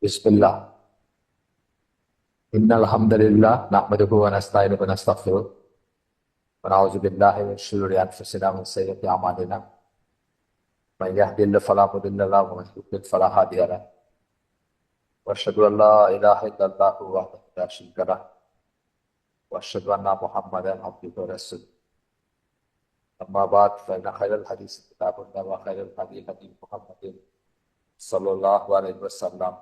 बिस्मिल्लाह इन्नल हम्दुलिल्लाह नहमदुहु व नस्तईनुहु व नस्तगफिरुह व नऊज़ु बिल्लाहि मिन शुरूरि अनफुसिना व मिन सय्यिआति अमालिना मन यहदिहिल्लाहु फला मुदिल्ल लहु व मन युद्लिल फला हादिय लहु व अशहदु अन ला इलाहा इल्लल्लाहु वहदहु ला शरीका लहु व अशहदु अन्ना मुहम्मदन अब्दुहु व रसूलुहु अम्मा बाद फ़इन्न खैरल हदीस किताबुल्लाह व खैरल हदी हदी मुहम्मदिन सल्लल्लाहु अलैहि वसल्लम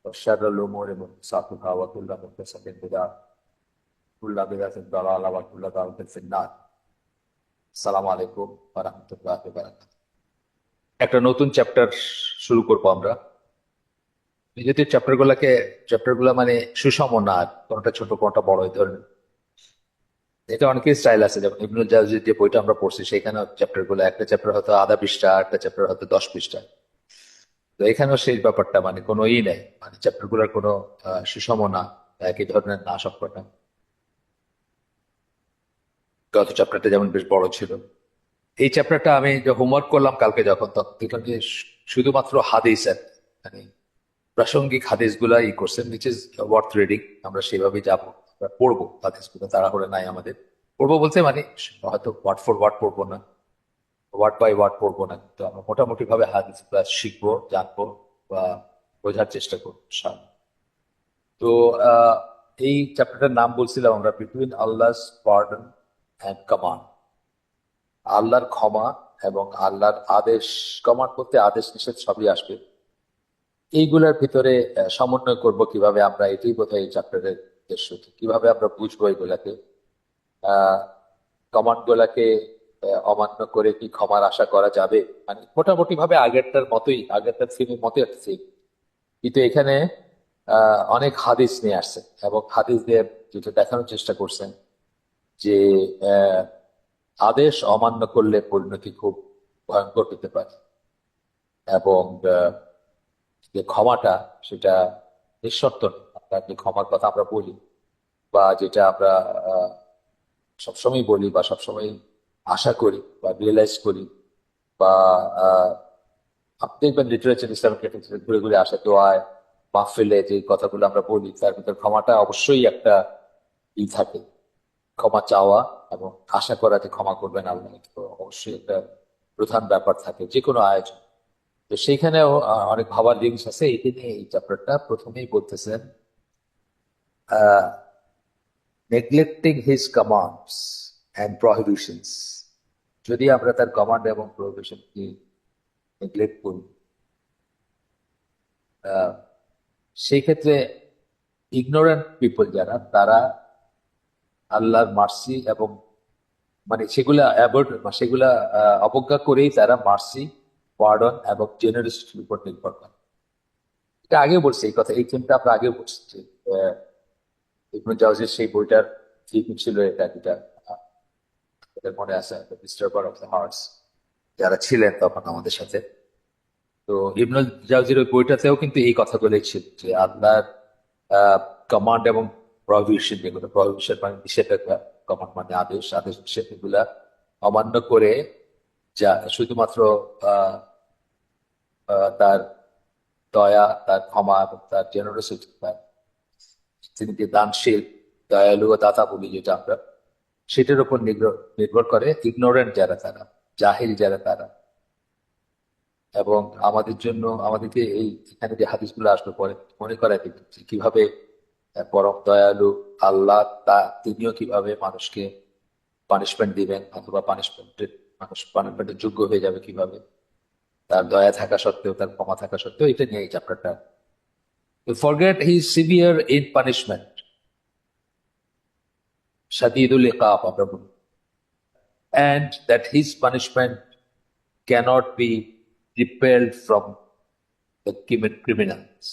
وشر الأمور محدثاتها وكل محدثة بدعة كل بدعة ضلالة وكل ضلالة في النار আসসালামু আলাইকুম ওয়া রাহমাতুল্লাহি ওয়া বারাকাতুহু। একটা নতুন চ্যাপ্টার শুরু করব আমরা। যদিও চ্যাপ্টারগুলো মানে সুষম না, কোনটা ছোট কোনটা বড় এই ধরনের। এটা অনেকের স্টাইল আছে, যেমন ইবনুল জাওজির যে বইটা আমরা পড়ছি সেখানে চ্যাপ্টারগুলো, একটা চ্যাপ্টার হয়তো আধা পৃষ্ঠা, একটা চ্যাপ্টার হয়তো 10 পৃষ্ঠা। তো এখানেও সেই ব্যাপারটা, মানে কোনো নেই, মানে চ্যাপ্টার গুলার কোনো সুষম না, একই ধরনের না সবকটা। গত চ্যাপ্টারটা যেমন বেশ বড় ছিল, এই চ্যাপ্টারটা আমি যে হোমওয়ার্ক করলাম কালকে, যখন তখন দেখলাম যে শুধুমাত্র হাদিস আর মানে প্রাসঙ্গিক হাদিস গুলা করছেন, উইচ ইজ ওয়ার্থ রিডিং। আমরা সেভাবেই যাবো, আমরা পড়বো হাদিস গুলো, তাড়াহুড়ো নাই আমাদের। পড়বো বলতে মানে হয়তো ওয়ার্ড ফর ওয়ার্ড পড়বো না, ওয়ার্ড বাই ওয়ার্ড পড়বো না, কিন্তু আমরা মোটামুটি ভাবে হাদিস গুলা শিখবো, জানবো বা বোঝার চেষ্টা করবো ইনশাআল্লাহ। তো এই চ্যাপ্টারটার নাম বলছিলাম আমরা, বিটুইন আল্লাহস পার্ডন অ্যান্ড কমান্ড। আল্লাহর ক্ষমা এবং আল্লাহর আদেশ। কমান্ড বলতে আদেশ নিষেধ সবই আসবে। এইগুলোর ভিতরে সমন্বয় করব কিভাবে আমরা, এটাই বোধহয় এই চ্যাপ্টারের উদ্দেশ্য। কিভাবে আমরা বুঝবো এগুলাকে, কমান্ড গুলাকে অমান্য করে কি ক্ষমার আশা করা যাবে? মানে মোটামুটি ভাবে আগেরটার থিমের মতোই একটা থিম, কিন্তু এখানে অনেক হাদিস নিয়ে আসছে এবং হাদিস দিয়ে যেটা দেখানোর চেষ্টা করছেন যে আদেশ অমান্য করলে পরিণতি খুব ভয়ঙ্কর হতে পারে, এবং যে ক্ষমাটা সেটা নিঃশর্ত নয়। আমরা যে ক্ষমার কথা আমরা বলি, বা যেটা আমরা সবসময় বলি বা সবসময় আশা করি বা রিয়েলাইজ করি, বা আপনি দেখবেন লিটারেচার, ইসলামিক লিটারেচার ঘুরে ঘুরে আসে, দোয়ায় মাহফিলে যে কথাগুলো আমরা বলি তার ভিতর ক্ষমাটা অবশ্যই একটা থাকে। ক্ষমা চাওয়া এবং আশা করা যে ক্ষমা করবেন আল্লাহ, তো অবশ্যই একটা প্রধান ব্যাপার থাকে যে কোনো আয়োজন। তো সেইখানেও অনেক ভাবার জিনিস আছে। এই নিয়ে এই চ্যাপ্টারটা প্রথমেই বলতেছেন, নেগলেক্টিং হিজ কমান্ডস অ্যান্ড প্রহিবিশনস। যদি আমরা তার কমান্ড এবং প্রহিবিশনকে নেগলেক্ট করি, সেই ক্ষেত্রে ইগনোরেন্ট পিপল যারা, তারা আল্লাহর মার্সি এবং মানে সেগুলা অ্যাভয়েড, সেগুলা অবজ্ঞা করেই তারা মার্সি, পার্ডন এবং জেনারেসিটির উপর নির্ভর করে। এটা আগে বলছি এই কথা, এই থিমটা আমরা আগে বলছি যে ইবনে জাওজির সেই বইটার থিম ছিল এটা, যেটা এদের মনে আছে, ডিস্টার্বার অফ দ্য হার্টস, যারা ছিলেন তখন আমাদের সাথে। তো ইবনে জাওজির ওই বইটাতেও কিন্তু এই কথাগুলোই ছিল যে আল্লাহর কমান্ড এবং প্রভিশন, যেগুলো প্রভিশন মানে নিষেধাজ্ঞা, কমান্ড মানে আদেশ, আদেশ নিষেধ, এগুলা অমান্য করে যা শুধুমাত্র আহ তার দয়া, তার ক্ষমা এবং তার জেনারোসিটি, তিনি যে দানশীল, দয়ালু ও দাতা বলি যেটা আমরা, সেটার উপর নির্ভর করে ইগনোরেন্ট যারা, তারা জাহিল যারা, তারা। এবং আমাদের জন্য, আমাদেরকে এই এখানে যে হাদিসগুলো আসবে পরে মনে করায় দিত যে কিভাবে পরম দয়ালু আল্লাহ, তিনিও কিভাবে মানুষকে পানিশমেন্ট দিবেন, অথবা পানিশমেন্টের যোগ্য হয়ে যাবে কিভাবে, তার দয়া থাকা সত্ত্বেও, তার ক্ষমা থাকা সত্ত্বেও। এটা নিয়ে এই চ্যাপ্টারটা। Forget he severe in punishment, শাদীদুল ইকাব আমরা বলি, and that his punishment cannot be repelled from the criminals,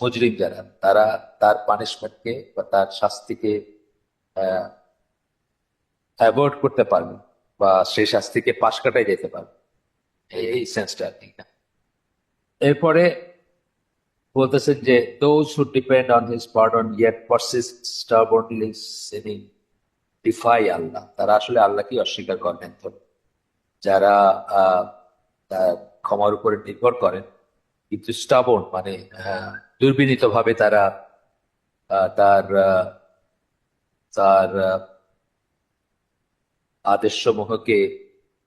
মুজরিম যারা, তারা তার পানিশমেন্টকে বা তার শাস্তিকে অ্যাভয়েড করতে পারবে বা সেই শাস্তিকে পাশ কাটাই যেতে পারবে, এই সেন্সটা আর কি। এরপরে বলতেছেন যে those who depend on his pardon yet persist stubbornly sinning defy আল্লাহ, তারা আসলে আল্লাহকে অস্বীকার করেন। তো যারা তার ক্ষমার উপরে নির্ভর করেন কিন্তু স্টাবন মানে দুর্বিনীত ভাবে তারা তার তার আদেশসমূহকে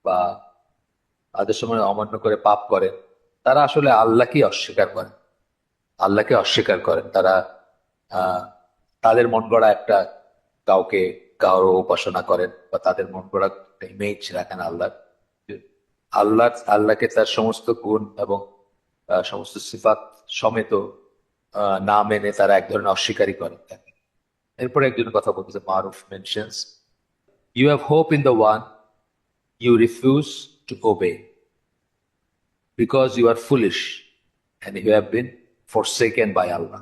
বা আদেশসমূহ অমান্য করে পাপ করেন, তারা আসলে আল্লাহকে অস্বীকার করেন। আল্লাহকে অস্বীকার করেন তারা। আহ তাদের মন গড়া একটা কাউকে কারো উপাসনা করেন, বা তাদের মন গড়া একটা ইমেজ রাখেন আল্লাহ। আল্লাহকে তার সমস্ত গুণ এবং সমস্ত সিফাত সমেত না মেনে তারা এক ধরনের অস্বীকারই করেন। এরপরে একজন কথা বলতেছে, Maruf mentions, you have hope in the one you refuse to obey because you are foolish and you have been forsaken by Allah.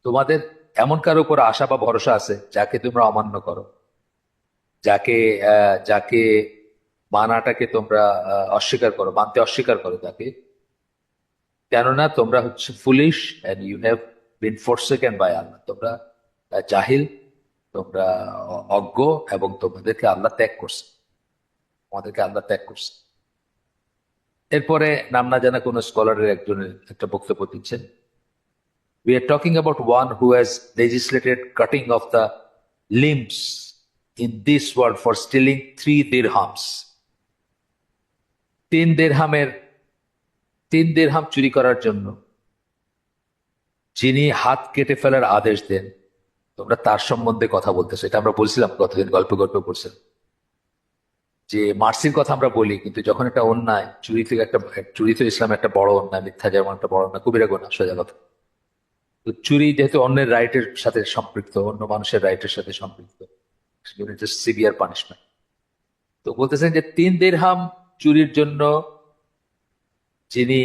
তোমাদের এমন কারো উপর আশা বা ভরসা আছে যাকে তোমরা অমান্য করো, যাকে যাকে মানাটাকে তোমরা অস্বীকার করো, মানতে অস্বীকার করো তাকে, কেননা তোমরা হচ্ছে foolish and you have been forsaken by Allah. তোমরা জাহিল, তোমরা অজ্ঞ, এবং তোমাদেরকে আল্লাহ ত্যাগ করছে, তোমাদেরকে আল্লাহ ত্যাগ করছে। এরপরে নাম না জানা কোন স্কলারের একজনের একটা বক্তব্য দিচ্ছেন, we are talking about one who has legislated cutting of the limbs in this world for stealing 3 dirhams। 3 দিরহামের 3 দিরহাম চুরি করার জন্য যিনি হাত কেটে ফেলার আদেশ দেন, তোমরা তার সম্বন্ধে কথা বলতেছো। এটা আমরা বলছিলাম কতদিন, গল্প গল্প করছিলাম যে মার্সির কথা আমরা বলি, কিন্তু যখন একটা অন্যায়, চুরি তো ইসলামে একটা বড় অন্যায়, মিথ্যা যেমন একটা বড় অন্যায়, কবিরা গুনাহ, সোজা কথা। তো চুরি যেহেতু অন্যের রাইটের সাথে সম্পৃক্ত, অন্য মানুষের রাইটের সাথে সম্পৃক্ত, সিভিয়ার পানিশমেন্ট। তো বলতেছেন যে 3 দিরহাম চুরির জন্য যিনি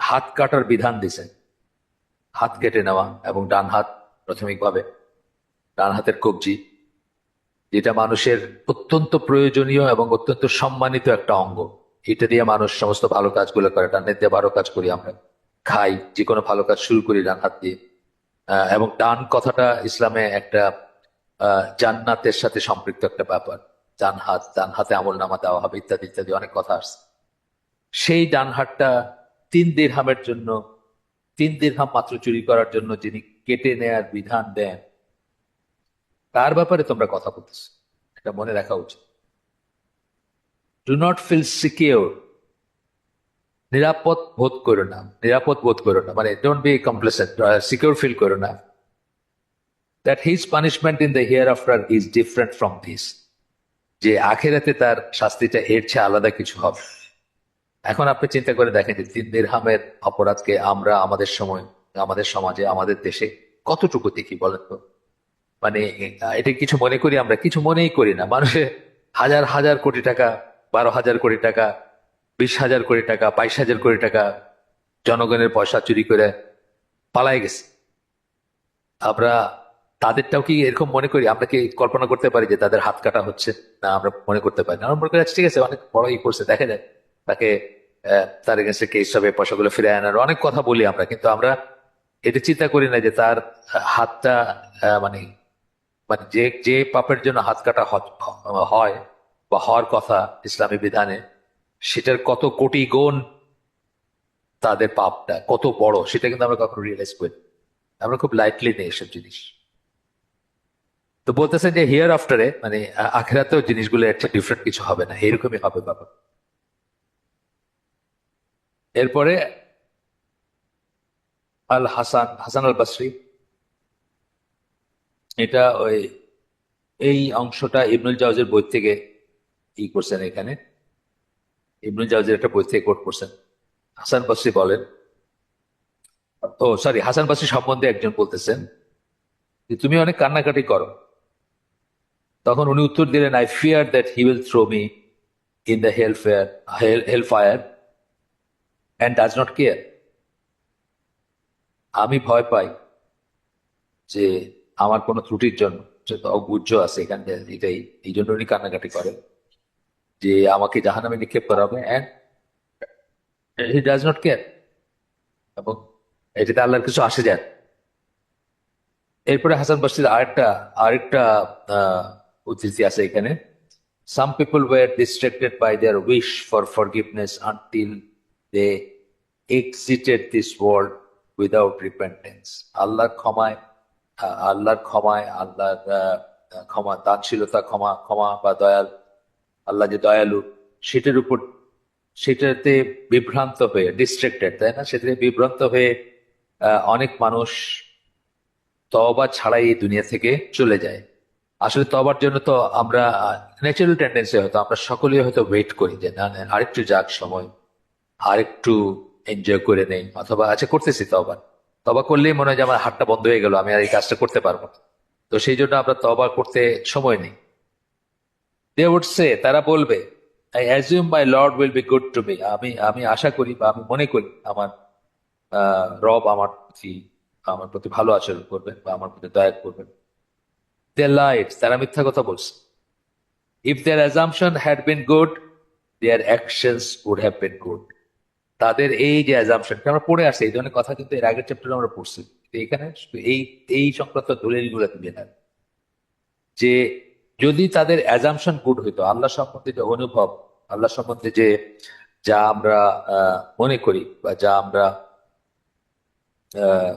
হাত কাটার বিধান দিছেন, হাত কেটে নেওয়া, এবং ডান হাত প্রাথমিকভাবে, ডান হাতের কবজি, যেটা মানুষের অত্যন্ত প্রয়োজনীয় এবং অত্যন্ত সম্মানিত একটা অঙ্গ। এটা দিয়ে মানুষ সমস্ত ভালো কাজগুলো করে। ডান হাত দিয়ে ভালো কাজ করি আমরা, খাই, যে কোনো ভালো কাজ শুরু করি ডান হাত দিয়ে। এবং ডান কথাটা ইসলামে একটা জান্নাতের সাথে সম্পৃক্ত একটা ব্যাপার। ডান হাতে আমল নামা দেওয়া হবে, ইত্যাদি ইত্যাদি অনেক কথা আসছে। সেই ডান হাতটা 3 দিরহামের জন্য, 3 দিরহাম মাত্র চুরি করার জন্য যিনি কেটে নেয়ার বিধান দেন, তার ব্যাপারে তোমরা কথা বলতেছ। এটা মনে রাখা উচিত। ডু নট ফিল সিকিউর, নিরাপদ বোধ করো না, নিরাপদ বোধ করো না, মানে ডোন্ট বি কমপ্লেসেন্ট, সিকিউর ফিল করো না, that his punishment in the hereafter is different from this, যে আখেরাতে তার শাস্তিটা এর চেয়ে আলাদা কিছু হবে। এখন আপনি চিন্তা করে দেখেন যে 3 দিরহামের অপরাধকে আমরা আমাদের সময়, আমাদের সমাজে, আমাদের দেশে কতটুকু দেখি বলেন তো। মানে এটা কিছু মনে করি আমরা? কিছু মনেই করি না। মানুষের হাজার হাজার কোটি টাকা, 12,000 কোটি টাকা, 20,000 কোটি টাকা, 22,000 কোটি টাকা জনগণের পয়সা চুরি করে পালায় গেছে। আমরা তাদেরটাও কি এরকম মনে করি? আমরা কি কল্পনা করতে পারি যে তাদের হাত কাটা হচ্ছে? না, আমরা মনে করতে পারি না। আমরা মনে করি আচ্ছা, ঠিক আছে, অনেক বড় ই করছে, দেখা যায় তাকে, তার এগেন্সে কেস হবে, পয়সাগুলো ফিরে আনার অনেক কথা বলি আমরা, কিন্তু আমরা এটা চিন্তা করি না যে তার হাতটা মানে, মানে যে যে পাপের জন্য হাত কাটা হয় বা হওয়ার কথা ইসলামী বিধানে, সেটার কত কোটি গুণ তাদের পাপটা কত বড়, সেটা কিন্তু আমরা কখনো রিয়েলাইজ করি না। আমরা খুব লাইটলি নেই এসব জিনিস। তো বলতেছেন যে হিয়ার আফটারে, মানে আখেরাতেও জিনিসগুলো একটা ডিফারেন্ট কিছু হবে না, এরকমই হবে বাবা। এরপরে হাসান আল বাসরি, এটা ওই এই অংশটা ইবনুল জাওজের বই থেকে করছেন। এখানে ইবনুল জাওজের একটা বই থেকে কোট করছেন। হাসান বাসরি বলেন, ও সরি, হাসান বাসরি সম্বন্ধে একজন বলতেছেন যে তুমি অনেক কান্নাকাটি করো। তখন উনি উত্তর দিলেন, I fear that he will throw me in the hell fire and does not care. আমি ভয় পাই যে আমার কোনো ত্রুটির জন্য, যে অগুহ্য আছে এখানে, এটাই, এই জন্য উনি কান্নাকাটি করেন যে আমাকে জাহান্নামে নিক্ষেপ করা হবে, and he does not care, এবং এটাতে আল্লাহর কিছু আসে যায় না। এরপরে হাসান বাসরির আরেকটা আরেকটা আহ উদ্ধৃতি আছে এখানে, some people were distracted by their wish for forgiveness until they exited this world without repentance. আল্লাহর ক্ষমায়, আল্লাহর ক্ষমা, দানশীলতা, ক্ষমা ক্ষমা বা দয়াল, আল্লাহ যে দয়ালু, সেটার উপর, সেটাতে বিভ্রান্ত হয়ে, ডিস্ট্রাক্টেড, তাই না, সেটাতে বিভ্রান্ত হয়ে অনেক মানুষ তওবা ছাড়াই এই দুনিয়া থেকে চলে যায়। আসলে তওবার জন্য তো আমরা ন্যাচারাল টেন্ডেন্সি, হয়তো আমরা সকলেই হয়তো ওয়েট করি যে না না, আরেকটু যাক সময়, আরেকটু এনজয় করে নেই, অথবা আচ্ছা করতেছি তওবা, তওবা করলেই মনে হয় যে আমার হাতটা বন্ধ হয়ে গেল, আমি আর এই কাজটা করতে পারবো না। তো সেই জন্য আমরা তওবা করতে সময় নেই। দে উড সে, তারা বলবে, I assume my lord will be good to me, আমি আমি আশা করি বা আমি মনে করি আমার রব আমার প্রতি ভালো আচরণ করবেন বা আমার প্রতি দয়া করবেন। দে লাইড, তারা মিথ্যা কথা বলছে। If their assumption had been good, their actions would have been good. তাদের এই যে অ্যাজাম্পশন, আমরা পড়ে আসছি এই ধরনের কথা, কিন্তু এর আগের চ্যাপ্টারে আমরা পড়ছি, কিন্তু এখানে শুধু এই এই সংক্রান্ত দলিলগুলো দিবে না, যে যদি তাদের অ্যাজাম্পশন গুড হইতো, আল্লাহ সম্বন্ধে যে অনুভব, আল্লাহ সম্বন্ধে যে যা আমরা মনে করি বা যা আমরা আহ,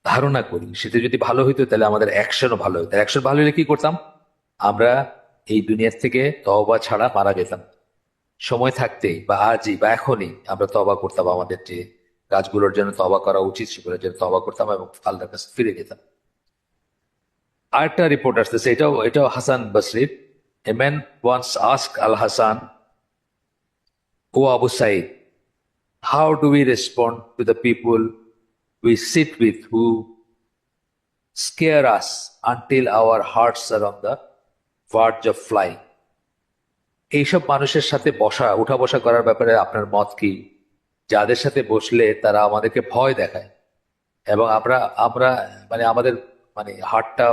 ধারণা করি, সেটা যদি ভালো হইতো তাহলে আমাদের অ্যাকশনও ভালো হইতো। অ্যাকশন ভালো হলে কি করতাম? আমরা এই দুনিয়ার থেকে তওবা ছাড়া মারা যেতাম। সময় থাকতেই বা আজই বা এখনই আমরা তওবা করতাম, আমাদের যে কাজগুলোর জন্য তওবা করা উচিত সেগুলোর জন্য তওবা করতাম এবং আল্লাহর কাছে ফিরে যেতাম। আরেকটা রিপোর্ট আসতেছে, এটাও এটাও হাসান বসরির। A man once ask al Hasan, O Abu Said, how do we respond to the people we sit with who scare us until our hearts are on the verge of flying? এইসব মানুষের সাথে বসা, উঠা বসা করার ব্যাপারে আপনার মত কি? যাদের সাথে বসলে তারা আমাদেরকে ভয় দেখায় এবং আমরা আমরা মানে আমাদের মানে হার্টটা,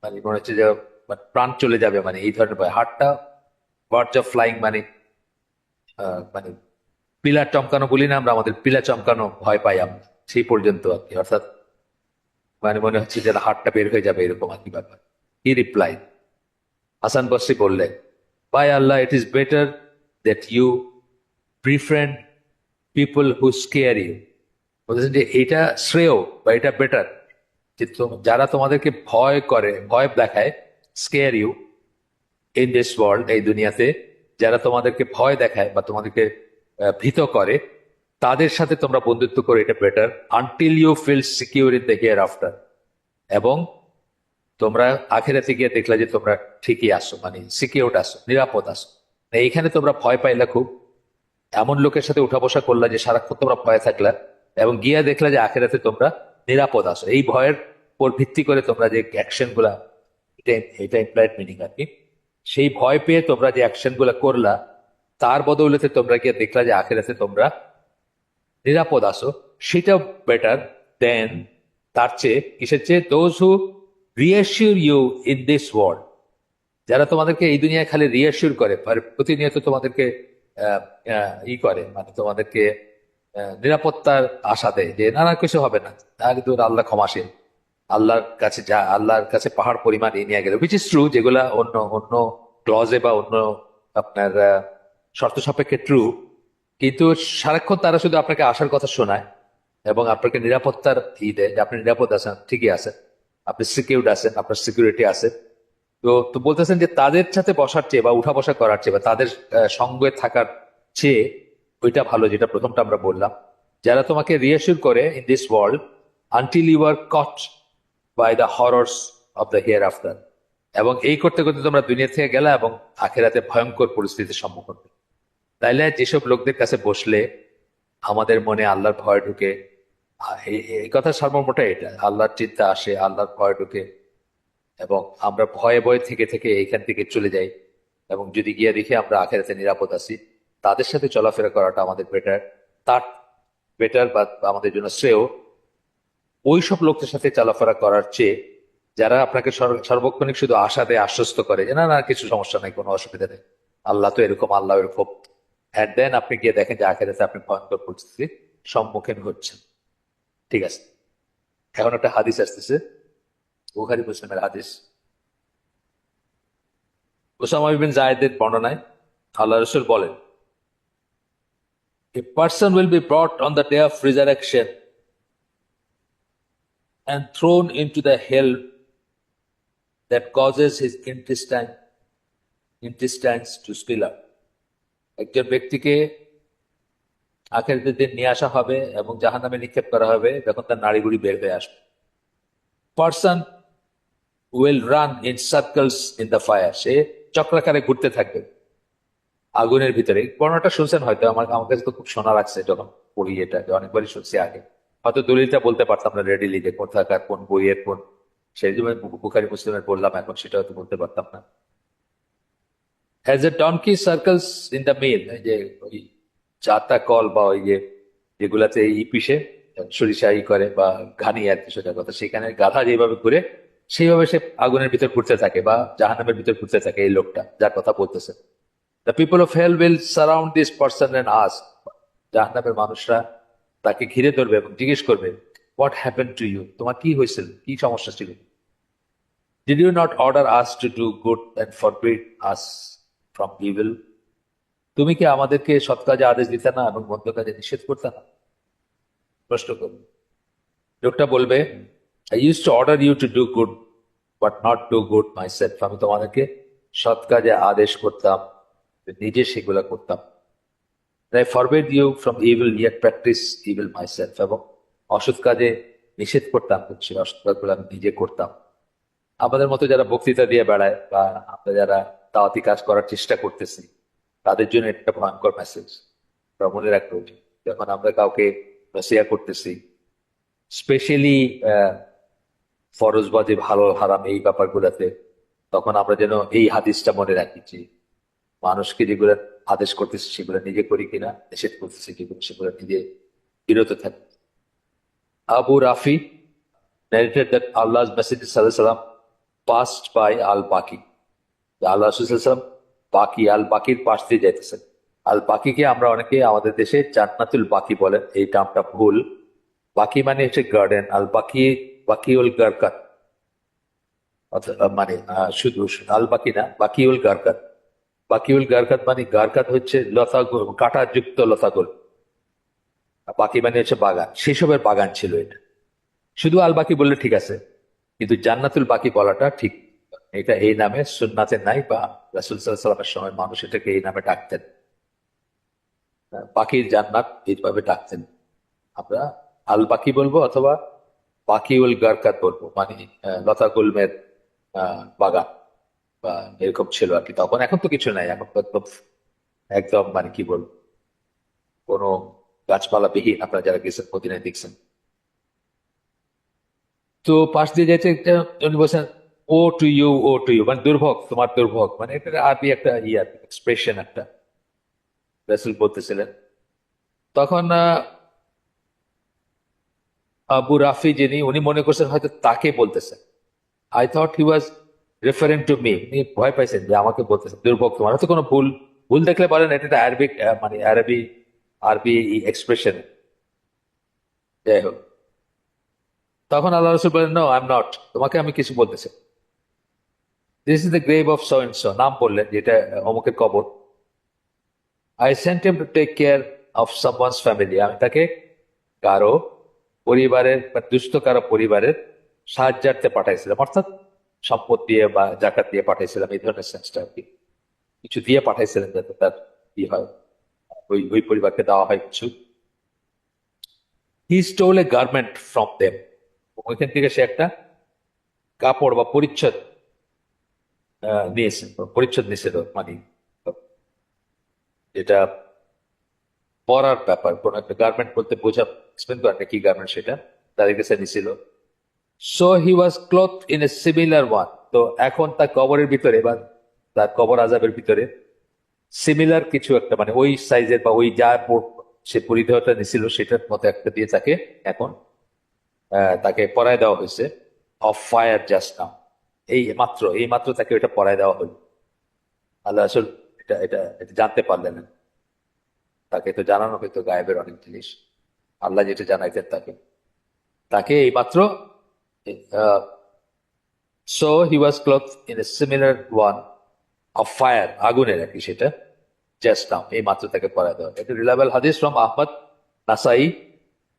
মানে মনে হচ্ছে যে মানে প্রাণ চলে যাবে, মানে এই ধরনের ভয়। হার্টটা ভার্জ অফ ফ্লাইং মানে মানে পিলার চমকানো বলি না আমরা, আমাদের পিলার চমকানো ভয় পাই আমরা, সেই পর্যন্ত আর কি। অর্থাৎ মানে মনে হচ্ছে যে হার্টটা বের হয়ে যাবে, এরকম আর কি ব্যাপার। হি রিপ্লাই, হাসান বসরি বললেন, by Allah, it is better that you befriend people who scare you. বলতেছেন যে এটা শ্রেয় বা এটা বেটার, যে যারা তোমাদেরকে ভয় করে, ভয় দেখায়, scare you in this world, এই দুনিয়াতে যারা তোমাদেরকে ভয় দেখায় বা তোমাদেরকে ভীত করে, তাদের সাথে তোমরা বন্ধুত্ব করো, এটা better, until you feel secure in the hereafter. এবং তোমরা আখেরাতে গিয়ে দেখলা যে তোমরা ঠিকই আসো, মানে সিকিউরড আসো, নিরাপদ আসো। এইখানে তোমরা ভয় পাইলা খুব, এমন লোকের সাথে উঠা বসা করলা যে সারাক্ষণ তোমরা ভয়ে থাকলা, এবং গিয়া দেখলা যে আখেরাতে তোমরা নিরাপদ আসো। এই ভয়ের উপর ভিত্তি করে তোমরা যে অ্যাকশন গুলা, এটা এটা ইমপ্লয়েড মিনিং আর কি, সেই ভয় পেয়ে তোমরা যে অ্যাকশন গুলা করলা, তার বদৌলতে তোমরা গিয়ে দেখলা যে আখেরাতে তোমরা নিরাপদ আসো, সেটা বেটার দেন, তার চেয়ে, কিসের চেয়ে? Those who reassure you in this world, যারা তোমাদেরকে এই দুনিয়ায় খালি রিঅ্যাসিওর করে, প্রতিনিয়ত তোমাদেরকে আহ, ই করে, মানে তোমাদেরকে নিরাপত্তার আশা দেয় যে না না কিছু হবে না, একদম আল্লাহ ক্ষমাশীল, আল্লাহর কাছে পাহাড় পরিমাণ এই নিয়ে গেল, উইচ ইজ ট্রু, যেগুলা অন্য অন্য ক্লজে বা অন্য আপনার শর্ত সাপেক্ষে ট্রু। কিন্তু সারাক্ষণ তারা শুধু আপনাকে আসার কথা শোনায় এবং আপনাকে নিরাপত্তার দেয় যে আপনি নিরাপদ আছেন, ঠিকই আছেন, আপনি সিকিউরড আছেন, আপনার সিকিউরিটি আছে। তো বলতেছেন যে তাদের সাথে বসার চেয়ে বা উঠা বসা করার চেয়ে বা তাদের সঙ্গে থাকার চেয়ে ওইটা ভালো, যেটা প্রথমটা আমরা বললাম, যারা তোমাকে রিঅ্যাসিওর করে in this world until you are caught by the horrors of the hereafter. এবং এই করতে করতে তোমরা দুনিয়া থেকে গেলা এবং আখেরাতে ভয়ঙ্কর পরিস্থিতির সম্মুখীন হবে। তাইলে যেসব লোকদের কাছে বসলে আমাদের মনে আল্লাহর ভয় ঢুকে, এই কথা সারমর্মটা এটা, আল্লাহর চিন্তা আসে, আল্লাহর ভয় ঢুকে, এবং আমরা ভয়ে ভয়ে থেকে থেকে এইখান থেকে চলে যাই, এবং যদি গিয়ে দেখি আমরা আখেরাতে নিরাপদ আছি, তাদের সাথে চলাফেরা করাটা আমাদের বেটার, তার বেটার বা আমাদের জন্য শ্রেয় ওইসব লোকদের সাথে চলাফেরা করার চেয়ে যারা আপনাকে সার্বক্ষণিক শুধু আশা দেয়, আশ্বস্ত করে যে না না কিছু সমস্যা নেই, কোনো অসুবিধা নেই, আল্লাহ তো এরকম, আল্লাহ এরকম, অ্যান্ড দেন আপনি গিয়ে দেখেন যে আখেরাতে আপনি ভয়ঙ্কর পরিস্থিতির সম্মুখীন হচ্ছেন। ঠিক আছে, এখন একটা হাদিস আসতেছে, বুখারী মুসলিমের হাদিস। ওসামা বিন জায়েদের বর্ণনায় আল্লাহ রসুল বলেন, A person will be brought on the day of resurrection and thrown into the hell that causes his intestines to spill out. একজন ব্যক্তিকে আখেরাতের দিন নিয়ে আসা হবে এবং জাহান্নামে নিক্ষেপ করা হবে যখন তার নাড়িভুড়ি বের হয়ে আসবে। Person will run in circles in the fire, সে চক্রাকারে ঘুরতে থাকবে আগুনের ভিতরে। বর্ণনাটা শুনছেন হয়তো, আমার কাছে তো খুব শোনা লাগছে যখন পড়ি, এটা অনেকবারই শুনছি আগে। হয়তো দলিলটা বলতে পারতাম না রেডিলি, যে কোথাকার কোন বইয়ের কোন, সেই জন্য বুখারী মুসলিমের বললাম, এখন সেটা হয়তো বলতে পারতাম না। As a donkey circles in the mill, যে ওই চারটা কল বা ওই যে যেগুলাতে পিষে সরিষা করে বা ঘানি আর কি, সেটা কথা, সেখানে গাধা যেভাবে ঘুরে সেইভাবে সে আগুনের ভিতর ঘুরতে থাকে বা জাহান্নামের ভিতর ঘুরতে থাকে এই লোকটা যার কথা বলতেছে। The people of hell will surround this person and ask, জাহান্নামের মানুষরা তাকে ঘিরে ধরবে এবং জিজ্ঞেস করবে, হোয়াট হ্যাপেন টু ইউ, তোমার কি হয়েছিল, কি সমস্যা ছিল? Did you not order us to do good and forbid us from evil, তুমি কি আমাদেরকে সৎ কাজে আদেশ দিতে না এবং মন্দ কাজে নিষেধ করতে না? প্রশ্ন করবে। লোকটা বলবে, I use to order you to do good but not do good myself, আমি তোমাদেরকে সৎ কাজে আদেশ করতাম, নিজে সেগুলা করতাম। I forbid you from evil yet practice evil myself, এবং অসৎ কাজে নিষেধ করতাম, সেই অসৎ কাজগুলো আমি নিজে করতাম। আমাদের মতো যারা বক্তৃতা দিয়ে বেড়ায় বা আমরা যারা দাওয়াতি কাজ করার চেষ্টা করতেছি, তাদের জন্য একটা ভয়ঙ্কর মেসেজ। মনে রাখতে উচিত, যখন আমরা কাউকে নসিহত করতেছি, স্পেশালি ফরজবাদী ভালো হারাম এই ব্যাপারগুলোতে, তখন আমরা যেন এই হাদিসটা মনে রাখি যে মানুষকে যেগুলো আদেশ করতেছে সেগুলো নিজে করি কিনা, নিষেধ করতেছে যেগুলো সেগুলো নিজে বিরত থাকি। Abu Rafi narrated that Allah's Messenger sallallahu alaihi wasallam passed by al-Baqi, আল্লাহ রাসূল সাল্লাল্লাহু আলাইহি ওয়াসাল্লাম বাকি আল-বাকির পাশ দিয়ে যাইতেছেন। আল-বাকিকে আমরা অনেকে আমাদের দেশে জান্নাতুল বাকি বলেন, এই টার্মটা ভুল। বাকি মানে হচ্ছে গার্ডেন, আল-বাকি বাকিউল গারকাত, মানে শুধু আল-বাকি না, বাকিউল গারকাত। বাকিউল গারকাত মানে, গারকাত হচ্ছে লতা, কাঁটাযুক্ত লতাগুলো, বাকি মানে হচ্ছে বাগান, সেসবের বাগান ছিল এটা। শুধু আল বাকি বললে ঠিক আছে, কিন্তু জান্নাতুল বাকি বলাটা ঠিক, এটা এই নামে সুন্নাতে নাই, বা রাসূল সাল্লাল্লাহু আলাইহি ওয়াসাল্লামের সময় মানুষ এটাকে এই নামে ডাকতেন, বাকির জান্নাত এইভাবে ডাকতেন। আমরা আল বাকি বলবো অথবা বাকিউল গারকাত বলবো, মানে লতা গুল্মের বাগান বা এরকম ছিল আর কি তখন। এখন তো কিছু নাই, এখন তো একদম একদম মানে কি বলবো, কোনো গাছপালা বিহীন। আপনারা যারা গেছেন মদিনায় দেখছেন। তো পাশ দিয়ে যাচ্ছে একটা, উনি বলছেন woe to you, woe to you, মানে দুর্ভোগ, তোমার দুর্ভোগ, মানে এটা আরবি একটা এক্সপ্রেশন একটা, রাসূল বলতেছিলেন। তখন আবু রাফি যিনি, উনি মনে করছেন হয়তো তাকে বলতেছেন। I thought he was referring to me, উনি ভয় পাইছেন যে আমাকে বলতেছেন দুর্ভোগ তোমার, হয়তো কোনো ভুল ভুল দেখলে বলেন এটা একটা আরবিক, মানে আরবি এক্সপ্রেশন। যাই হোক, তখন আল্লাহ রাসূল বলেন, নো আই এম নট, তোমাকে আমি কিছু বলতেছি। This is the grave of so and so, নাম বললেন যেটা অমুকের কবর। I sent him to take care of someone's family, আমি তাকে কারো পরিবারের বা দুস্থ কারো পরিবারের সাহায্যার্থে পাঠাইছিলাম, অর্থাৎ সম্পদ দিয়ে বা জাকাত দিয়ে পাঠাইছিলাম, এই ধরনের সেন্সটা আর কি। কিছু দিয়ে পাঠাইছিলেন যাতে তার কি হয়, ওই ওই পরিবারকে দেওয়া হয় কিছু। He stole a garment from them, ওইখান থেকে সে একটা কাপড় বা পরিচ্ছদ নিয়েছেন, পরিচ্ছদ নিয়েছিল, মানে যেটা পরার ব্যাপার, কোন একটা গার্মেন্ট বলতে বোঝা, এক্সপ্লেন করেন কি গার্মেন্ট সেটা, তাদের কাছে নিছিল। So he was cloth in a similar one, তো এখন তার কবরের ভিতরে বা তার কবর আজাবের ভিতরে সিমিলার কিছু একটা, মানে ওই সাইজের বা ওই যা সে পরিধেয়টা নিছিল সেটার মতো একটা দিয়ে তাকে এখন তাকে পরায় দেওয়া হয়েছে। অফ ফায়ার জাস্ট নাও, এই মাত্র তাকে ওটা পরায় দেওয়া হলো। আল্লাহ আসল এটা এটা এটা জানতে পারলেন না, তাকে তো জানানো হয়তো গায়েবের অনেক জিনিস, আল্লাহ যেটা জানাইতেন তাকে, তাকে এইমাত্র। So he was cloth in a similar one of fire, আগুনের আর কি সেটা, জাস্ট নাও, এই মাত্র তাকে পড়ায় দেওয়া। এটা রিলায়েবল হাদিস ফ্রম আহমদ, নাসাই,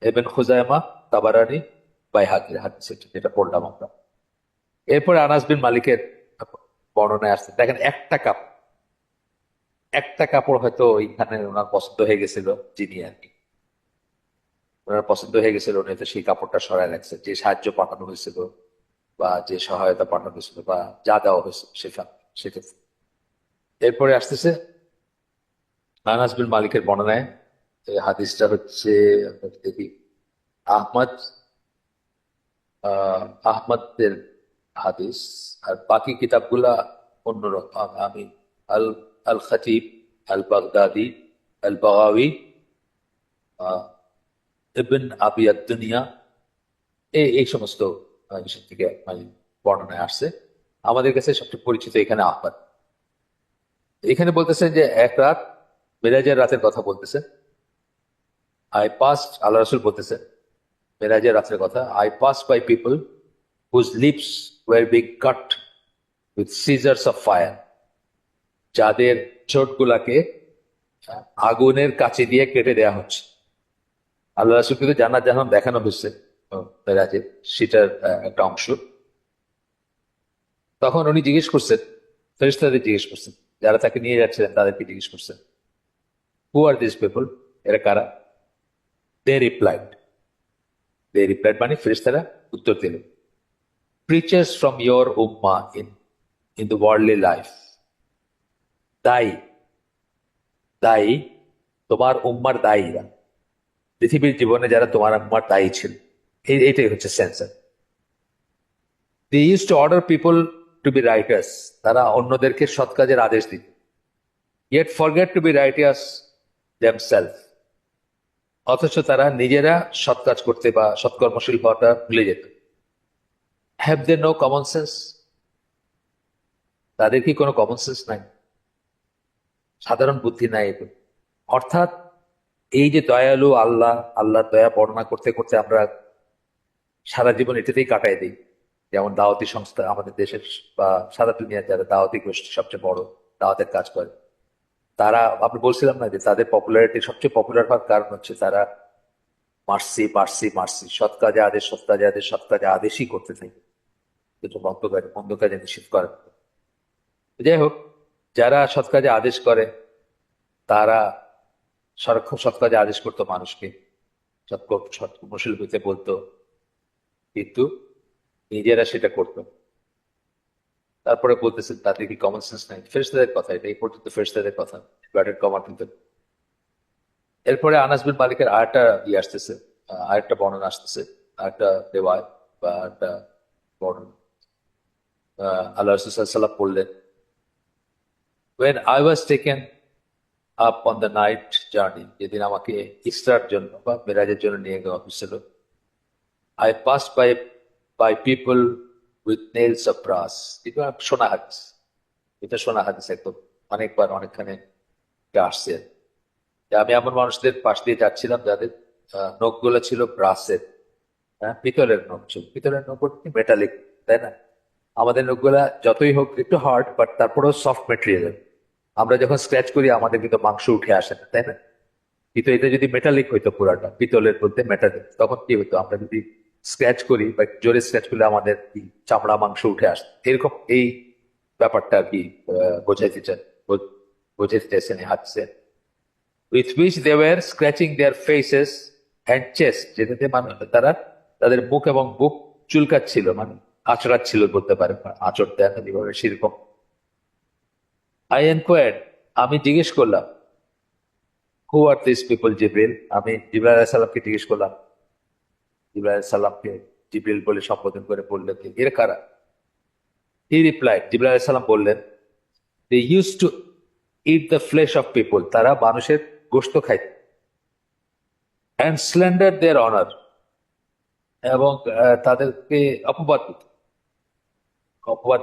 ইবন খুজাইমা, তাবারানি, বাইহাকির হাদিস, যেটা পড়লাম আমরা। এরপরে আনাস বিন মালিকের বর্ণনায় আসছে, দেখেন একটা কাপড় হয়তো ওইখানে ওনার পছন্দ হয়ে গেছিল, যিনি আর কি ওনার পছন্দ হয়ে গেছিল, উনি তো সেই কাপড়টা সরায় রাখছে, যে সাহায্য পাঠানো হয়েছিল বা যে সহায়তা পাঠানো হয়েছিল বা যা দেওয়া হয়েছিল সেক্ষেত্রে। এরপরে আসতেছে আনাস বিন মালিকের বর্ণনায়। এই হাদিসটা হচ্ছে, আমরা দেখি, আহমদ আহমদের হাদিস। আর বাকি কিতাবগুলা অন্যরকম। আমি আল আল খতিব, আল বাগদাদি, আল বাগাবি, ইবন আবি দুনিয়া, এই সমস্ত ইসের থেকে মানে বর্ণনায় আসছে। আমাদের কাছে সবচেয়ে পরিচিত এখানে আহমদ। এখানে বলতেছেন যে এক রাত, মেরাজের রাতের কথা বলতেছেন। আল্লাহ রসুল বলতেছেন মেরাজের রাতের কথা, I pass by people whose lips were being cut with scissors of fire, যাদের ঠোঁটগুলাকে আগুনের কাঁচি দিয়ে কেটে দেওয়া হচ্ছে। আল্লাহ রাসূল কিন্তু জান্নাত জাহান্নাম দেখানো হচ্ছে মেরাজে, সেটার একটা অংশ। তখন উনি জিজ্ঞেস করছেন, ফেরেশতাদের জিজ্ঞেস করছেন, যারা তাকে নিয়ে যাচ্ছিলেন তাদেরকে জিজ্ঞেস করছেন, হু আর দিস পিপল, এরা কারা? দে রিপ্লাইড, মানে ফেরেশতারা উত্তর দিলেন, প্রিচার্স ফ্রম ইয়োর উম্মাহ ইন দ্য ওয়ার্ল্ডলি লাইফ। দায়ী, দায়ী, তোমার উম্মার দায়ীরা, পৃথিবীর জীবনে যারা তোমার উম্মার দায়ী ছিল। এইটাই হচ্ছে সেন্সার। They use to order people to be righteous, তারা অন্যদেরকে সৎ কাজের আদেশ দিত। Yet forget to be righteous themselves, অথচ তারা নিজেরা সৎ কাজ করতে বা সৎকর্মশীল হওয়াটা ভুলে যেত। Have they no common sense, তাদের কি কোনো কমন সেন্স নাই, সাধারণ বুদ্ধি নাই এগুলো? অর্থাৎ এই যে দয়ালু আল্লাহ, আল্লাহর দয়া বর্ণনা করতে করতে আমরা সারা জীবন এটাতেই কাটাই দিই। যেমন দাওয়াতি সংস্থা আমাদের দেশের বা সারা দুনিয়ার যারা দাওয়াতি গোষ্ঠী সবচেয়ে বড় দাওয়াতের কাজ করে, তারা, আপনি বলছিলাম না যে তাদের পপুলারিটি, সবচেয়ে পপুলার হওয়ার কারণ হচ্ছে তারা মার্সি মার্সি মার্সি, সৎ কাজে আদেশ, সৎ কাজে আদেশ, সৎ কাজে আদেশই করতে থাকে, কিন্তু মন্দ কাজে নিষেধ করে না। যাই হোক, যারা সৎ কাজে আদেশ করে তারা সারাক্ষণ সৎ কাজে আদেশ করতো মানুষকে, সৎকর্মশীল হইতে বলতো, কিন্তু নিজেরা সেটা করতো। তারপরে বলতেছেন তাদের কি কমন সেন্স নাই? ফেরেশতাদের কথা এটা, এই পর্যন্ত ফেরেশতাদের কথা, ব্যাটের কমা কিন্তু। এরপরে আনাস বিন মালিকের আরেকটা ইয়ে আসতেছে, আরেকটা বর্ণনা আসতেছে, আরেকটা রেওয়ায় বা একটা বর্ণনা। আল্লাহ রাসূল সাল্লাল্লাহু আলাইহি ওয়াসাল্লাম বললেন, when I was taken up on the night journey, যেদিন আমাকে ইসরার জন্য বা মেরাজের জন্য নিয়ে যাওয়া হয়েছিল, I passed by people with nails of brass. এটা শোনা হাদিস, এটা শোনা হাদিস, একদম অনেকবার অনেকখানে এটা আসছে। যে আমি এমন মানুষদের পাশ দিয়ে যাচ্ছিলাম যাদের নখগুলো ছিল ব্রাসের, হ্যাঁ, পিতলের নখ ছিল। পিতলের নখ কি মেটালিক, তাই না? আমাদের নখগুলা যতই হোক একটু হার্ড, বাট তারপরেও সফট মেটেরিয়াল। আমরা যখন স্ক্র্যাচ করি আমাদের কিন্তু মাংস উঠে আসে না, তাই না? কিন্তু এটা যদি মেটালিক হইতো, পুরাটা পিতলের বলতে মেটালিক, তখন কি হতো, আমরা যদি স্ক্র্যাচ করি বা জোরে স্ক্র্যাচ করলে আমাদের কি চামড়া মাংস উঠে আসে, এরকম এই ব্যাপারটা আর কি বোঝাইতে চান, বোঝাইতে চাইছেন হাঁটছে। With which they were scratching their faces and chest, যেটাতে তারা তাদের মুখ এবং বুক চুলকাচ্ছিল, মানে আঁচড়াচ্ছিল বলতে পারেন, আঁচড় দেন যেভাবে, সেরকম। আই এনকোয়ার্ড, আমি জিজ্ঞেস করলাম, হু আর দিস পিপল জিব্রিল, আমি জিবরাইল আলাইহিস সালামকে জিজ্ঞেস করলাম, জিবরাইল আলাইহিস সালামকে জিব্রিল বলে সম্বোধন করে বললেন যে এর কারা? হি রিপ্লাইড, জিবরাইল আলাইহিস সালাম বললেন, they use to eat the flesh of people, তারা মানুষের গোশত খাইত, অ্যান্ড স্ল্যান্ডার দেয়ার অনার, এবং তাদেরকে অপবাদ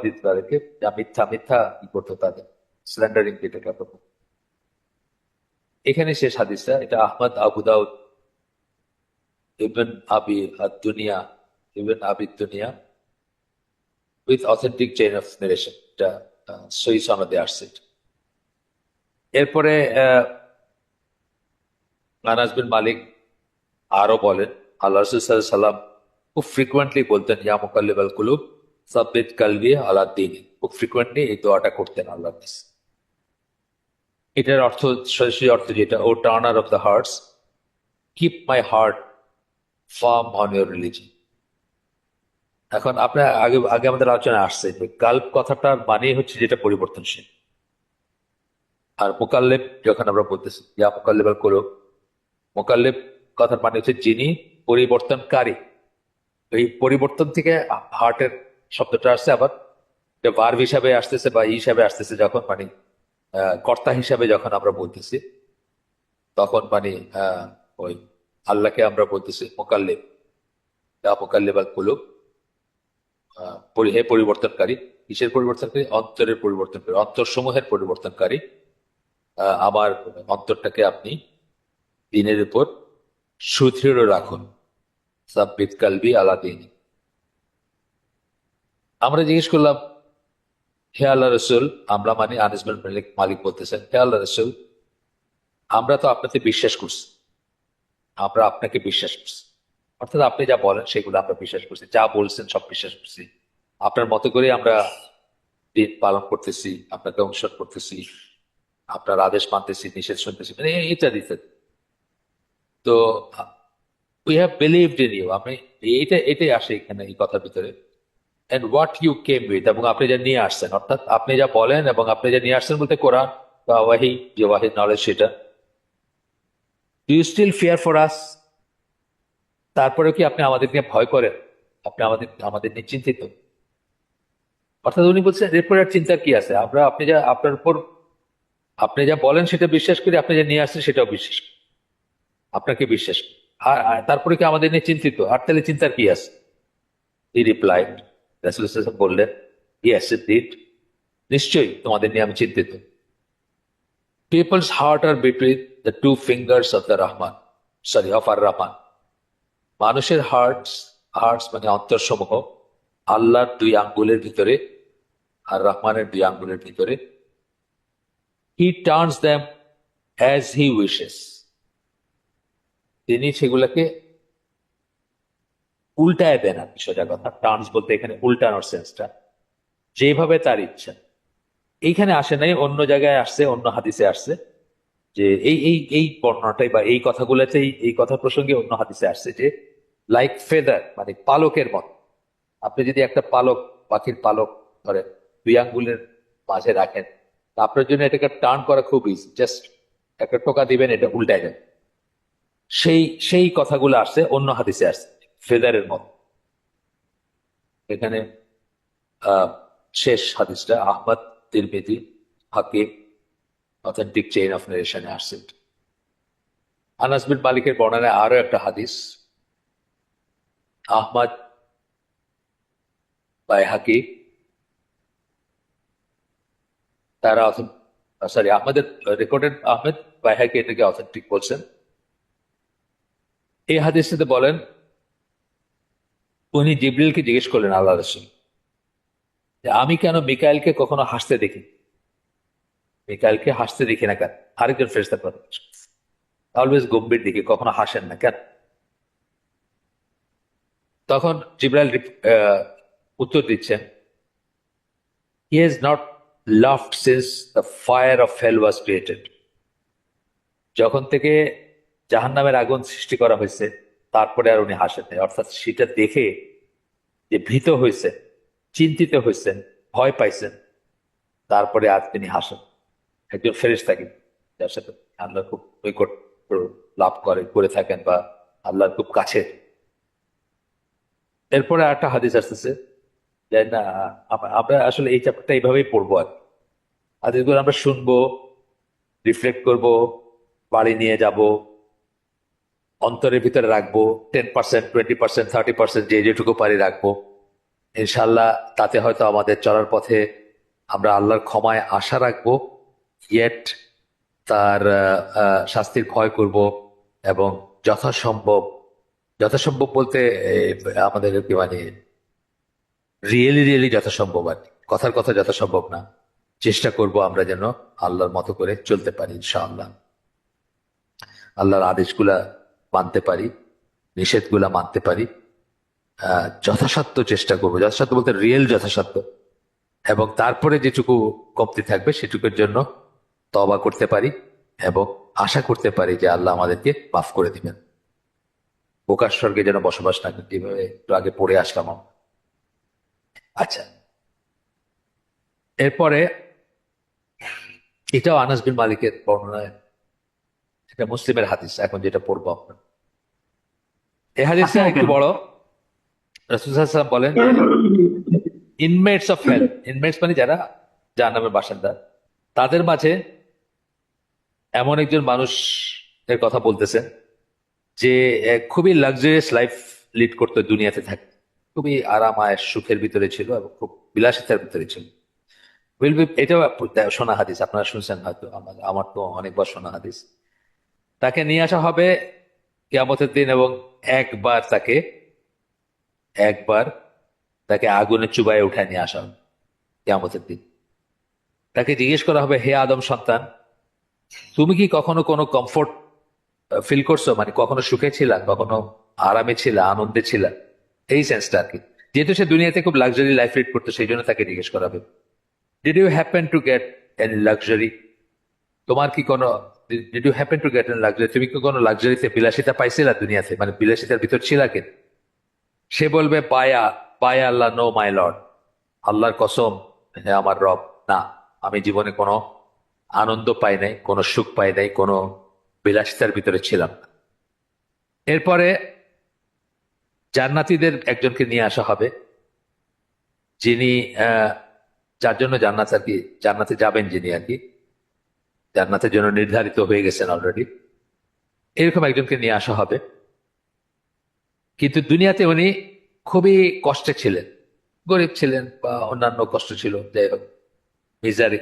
দিত তাদেরকে, যা মিথ্যা মিথ্যা কি করতো তাদের, স্ল্যান্ডারিং যেটাকে আমরা বলি। এখানে শেষ হাদিসটা, এটা আহমদ, আবু দাউদ, ইবন আবি দুনিয়া, দুনিয়া, with authentic chain of narration, এটা সহি সনদে আসছে। এরপরে আনাস বিন মালিক আরো বলেন, আল্লাহ রাসূল সাল্লাল্লাহু আলাইহি সাল্লাম খুব ফ্রিকুয়েন্টলি বলতেন, ইয়া মুকাল্লিবাল কুলুব সাব্বিত কালবি আলা দীনি। খুব ফ্রিকুয়েন্টলি এই দোয়াটা করতেন আল্লাহর কাছে। এটার অর্থ, সরাসরি অর্থ যেটা, O turner of the hearts, keep my heart firm on your religion. এখন আপনার আগে আগে আমাদের আলোচনা আসছে যে কাল্ব কথাটার মানে হচ্ছে যেটা পরিবর্তনশীল। আর মোকাল্লেব যখন আমরা বলতেছি ইয়া মুকাল্লিবাল কুলুব, মোকাল্লেব কথার মানে হচ্ছে যিনি পরিবর্তনকারী। এই পরিবর্তন থেকে হার্টের শব্দটা আসছে, আবার ভার্ব হিসাবে আসতেছে বা হিসাবে আসতেছে যখন মানে কর্তা হিসাবে যখন আমরা বলতেছি, তখন মানে ওই আল্লাহকে আমরা বলতেছি মোকাল্লেব, ইয়া মুকাল্লিবাল কুলুব, হে পরিবর্তনকারী। কিসের পরিবর্তনকারী? অন্তরের পরিবর্তনকারী, অন্তরসমূহের পরিবর্তনকারী। আমার অন্তরটাকে আপনি দিনের উপর সুদৃঢ় রাখুন। সাব্বিত কালবি আলা দীনি। আমরা জিজ্ঞেস করলাম, হে আল্লাহ রসুল, আমরা মানে আনিস বিন মালিক মালিক বলতেছেন, হে আল্লাহ রসুল, আমরা তো আপনাকে বিশ্বাস করছি, আমরা আপনাকে বিশ্বাস করছি, অর্থাৎ আপনি যা বলেন সেগুলো আমরা বিশ্বাস করছি, যা বলছেন সব বিশ্বাস করছি, আপনার মতো করে আমরা দিন পালন করতেছি, আপনাকে অনুসরণ করতেছি, আপনার আদেশ মানতেছি, নিষেধ শুনতেছি, মানে ইত্যাদি ইত্যাদি। তো we have believed in you. আমি এটাই আসে এখানে এই কথার ভিতরে। And what you came with, এবং আপনি যা নিয়ে আসছেন, অর্থাৎ আপনি যা বলেন এবং আপনি যা নিয়ে আসছেন বলতে কোরআন বা ওয়াহি, যে ওয়াহির নলেজ সেটা। Do you still fear for us? তারপরে কি আপনি আমাদের নিয়ে ভয় করেন? আপনি আমাদের আমাদের নিয়ে চিন্তিত? অর্থাৎ উনি বলছেন এরপরে আর চিন্তার কি আছে, আমরা আপনি যা আপনার উপর আপনি যা বলেন সেটা বিশ্বাস করি, আপনি যা নিয়ে আসছেন সেটাও বিশ্বাস করি, আপনাকে বিশ্বাস করি। আর তারপরে কি আমাদের নিয়ে চিন্তিত? আর তাহলে চিন্তার কি আছে? হি রিপ্লাইড, রাসূল সাল্লাল্লাহু আলাইহি ওয়াসাল্লাম বললেন, ইয়েস ইনডিড, নিশ্চয়ই তোমাদের নিয়ে আমি চিন্তিত। People's heart are between the two fingers of the Rahman, sorry, of Ar-Rahman. মানুষের হার্টস মানে অন্তরসমূহ আল্লাহর দুই আঙ্গুলের ভিতরে, আর রহমানের দুই আঙ্গুলের ভিতরে। He turns them as he wishes. তিনি সেগুলোকে উল্টায় দেন। আর কি সোজা কথা, টার্নস বলতে এখানে উল্টানোর সেন্সটা, যেভাবে তার ইচ্ছা। এইখানে আসে নাই, অন্য জায়গায় আসছে, অন্য হাদিসে আসছে যে এই বর্ণনাটাই বা এই কথাগুলোতেই, এই কথা প্রসঙ্গে অন্য হাদিসে আসছে যে লাইক ফেদার মানে পালকের মত। আপনি যদি একটা পালক, পাখির পালক ধরেন, দুই আঙ্গুলের মাঝে রাখেন, তা আপনার জন্য এটাকে টার্ন করা খুব ইজি, জাস্ট একটা টোকা দিবেন, এটা উল্টায় যাবে। সেই সেই কথাগুলো আসছে অন্য হাদিসে আসছে ফেদারের মত। এখানে আহ শেষ হাদিসটা আহমদ, তিরমিজি, হাকিম, অথেন্টিক চেইন অফ নারেশনে আসছে। আনাস বিন মালিকের বর্ণনায় আরো একটা হাদিস, আহমদ, বাইহাকি, তারা সরি আহমদের রেকর্ডেড, আহমেদ, বাইহাকি এটাকে অথেন্টিক বলছেন। এই হাদিসটাতে বলেন, উনি জিবরিলকে জিজ্ঞেস করলেন আল্লাহ রাসূল যে আমি কেন মিকাইলকে কখনো হাসতে দেখি, মিকাইলকে হাসতে দেখি না কেন? আরেকজন ফেরেশতার কথা, অলওয়েজ গম্ভীর দিকে, কখনো হাসেন না কেন? তখন জিবরাইল উত্তর দিচ্ছেন, he has not laughed since the fire of hell was created. যখন থেকে জাহান্নামের আগুন সৃষ্টি করা হয়েছে তারপরে আর উনি হাসেন নাই। অর্থাৎ সেটা দেখে যে ভীত হয়েছেন, চিন্তিত হয়েছেন, ভয় পাইছেন, তারপরে আজ তিনি হাসেন। একজন ফেরেশতাকে, যার সাথে আল্লাহ খুব নৈকট লাভ করে থাকেন বা আল্লাহর খুব কাছে। এরপরে একটা হাদিস আসতেছে যে না, আমরা আসলে এই চ্যাপ্টারটা এইভাবেই পড়বো। আর হাদিসগুলো আমরা শুনবো, রিফ্লেক্ট করব, বাড়ি নিয়ে যাব, অন্তরের ভিতরে রাখবো, 10%, 20%, 30%, যে যেটুকু পারি রাখবো। ইনশাল্লাহ তাতে হয়তো আমাদের চলার পথে আমরা আল্লাহর ক্ষমায় আশা রাখবো, ইয়েট তার শাস্তির ভয় করব, এবং যথাসম্ভব, যথাসম্ভব বলতে আমাদের কি মানে রিয়েলি রিয়েলি যথাসম্ভব, আর কি। কথার কথা যথাসম্ভব না, চেষ্টা করব আমরা যেন আল্লাহর মতো করে চলতে পারি ইনশাআল্লাহ, আল্লাহর আদেশগুলা মানতে পারি, নিষেধগুলা মানতে পারি। যথাসাধ্য চেষ্টা করবো, যথাসাধ্য বলতে রিয়েল যথাসাধ্য। এবং তারপরে যেটুকু কমতি থাকবে সেটুকুর জন্য তওবা করতে পারি এবং আশা করতে পারি যে আল্লাহ আমাদেরকে মাফ করে দিবেন। প্রকাশ স্বর্গে যেন বসবাস না করি, যেভাবে একটু আগে পড়ে আসলাম আমরা। আচ্ছা, এরপরে এটাও আনাস বিন মালিকের বর্ণনায়, এটা মুসলিমের হাদিস এখন যেটা পড়বো আপনার। এই হাদিসটা আপনি একটু আঁকেন। বড়। রাসূল সাল্লাল্লাহু আলাইহি ওয়াসাল্লাম বলেন যে ইনমেটস অফ হেল, ইনমেটস মানে যারা জাহান্নামের বাসিন্দা, তাদের মাঝে এমন একজন মানুষ এর কথা বলতেছেন যে খুবই লাক্সারিয়াস লাইফ লিড করতো, দুনিয়াতে থাকে খুবই আরাম আয়েশ সুখের ভিতরে ছিল এবং খুব বিলাসিতার ভিতরে ছিল। উইল বি, এটাও শোনা হাদিস, আপনারা শুনছেন হয়তো, আমার আমার তো অনেকবার শোনা হাদিস। তাকে নিয়ে আসা হবে কিয়ামতের দিন এবং একবার তাকে একবার তাকে আগুনে চুবায়ে উঠায় নিয়ে আসা হবে কিয়ামতের দিন। তাকে জিজ্ঞেস করা হবে, হে আদম সন্তান, তুমি কি কখনো কোনো কমফোর্ট ফিল করছো, মানে কখনো সুখে ছিলা, কখনো আরামে ছিলা, আনন্দে ছিলা, এই সেন্সটা আর কি। যেহেতু সে দুনিয়াতে খুব লাক্সারি লাইফ লিড করতো, সেই জন্য তাকে জিজ্ঞেস করা হবে, did you happen to get any luxury, তোমার কি কোনো, did you happen to get any luxury, তুমি কি কোনো লাক্সারিতে বিলাসিতা পাইছিলা দুনিয়াতে, মানে বিলাসিতার ভিতর ছিলা কি? সে বলবে, পায়া পায়া আল্লাহ, নো মাই লর্ড, আল্লাহর কসম, হে আমার রব, না, আমি জীবনে কোনো আনন্দ পাই নাই, কোনো সুখ পাই নাই, কোনো বিলাসিতার ভিতরে ছিলাম না। এরপরে জান্নাতীদের একজনকে নিয়ে আসা হবে, যিনি আহ যার জন্য জান্নাত আর কি, জান্নাতে যাবেন যিনি আর কি, জান্নাতের জন্য নির্ধারিত হয়ে গেছেন অলরেডি, এরকম একজনকে নিয়ে আসা হবে। কিন্তু দুনিয়াতে উনি খুবই কষ্টে ছিলেন, গরিব ছিলেন বা অন্যান্য কষ্ট ছিল, যাই হোক, misery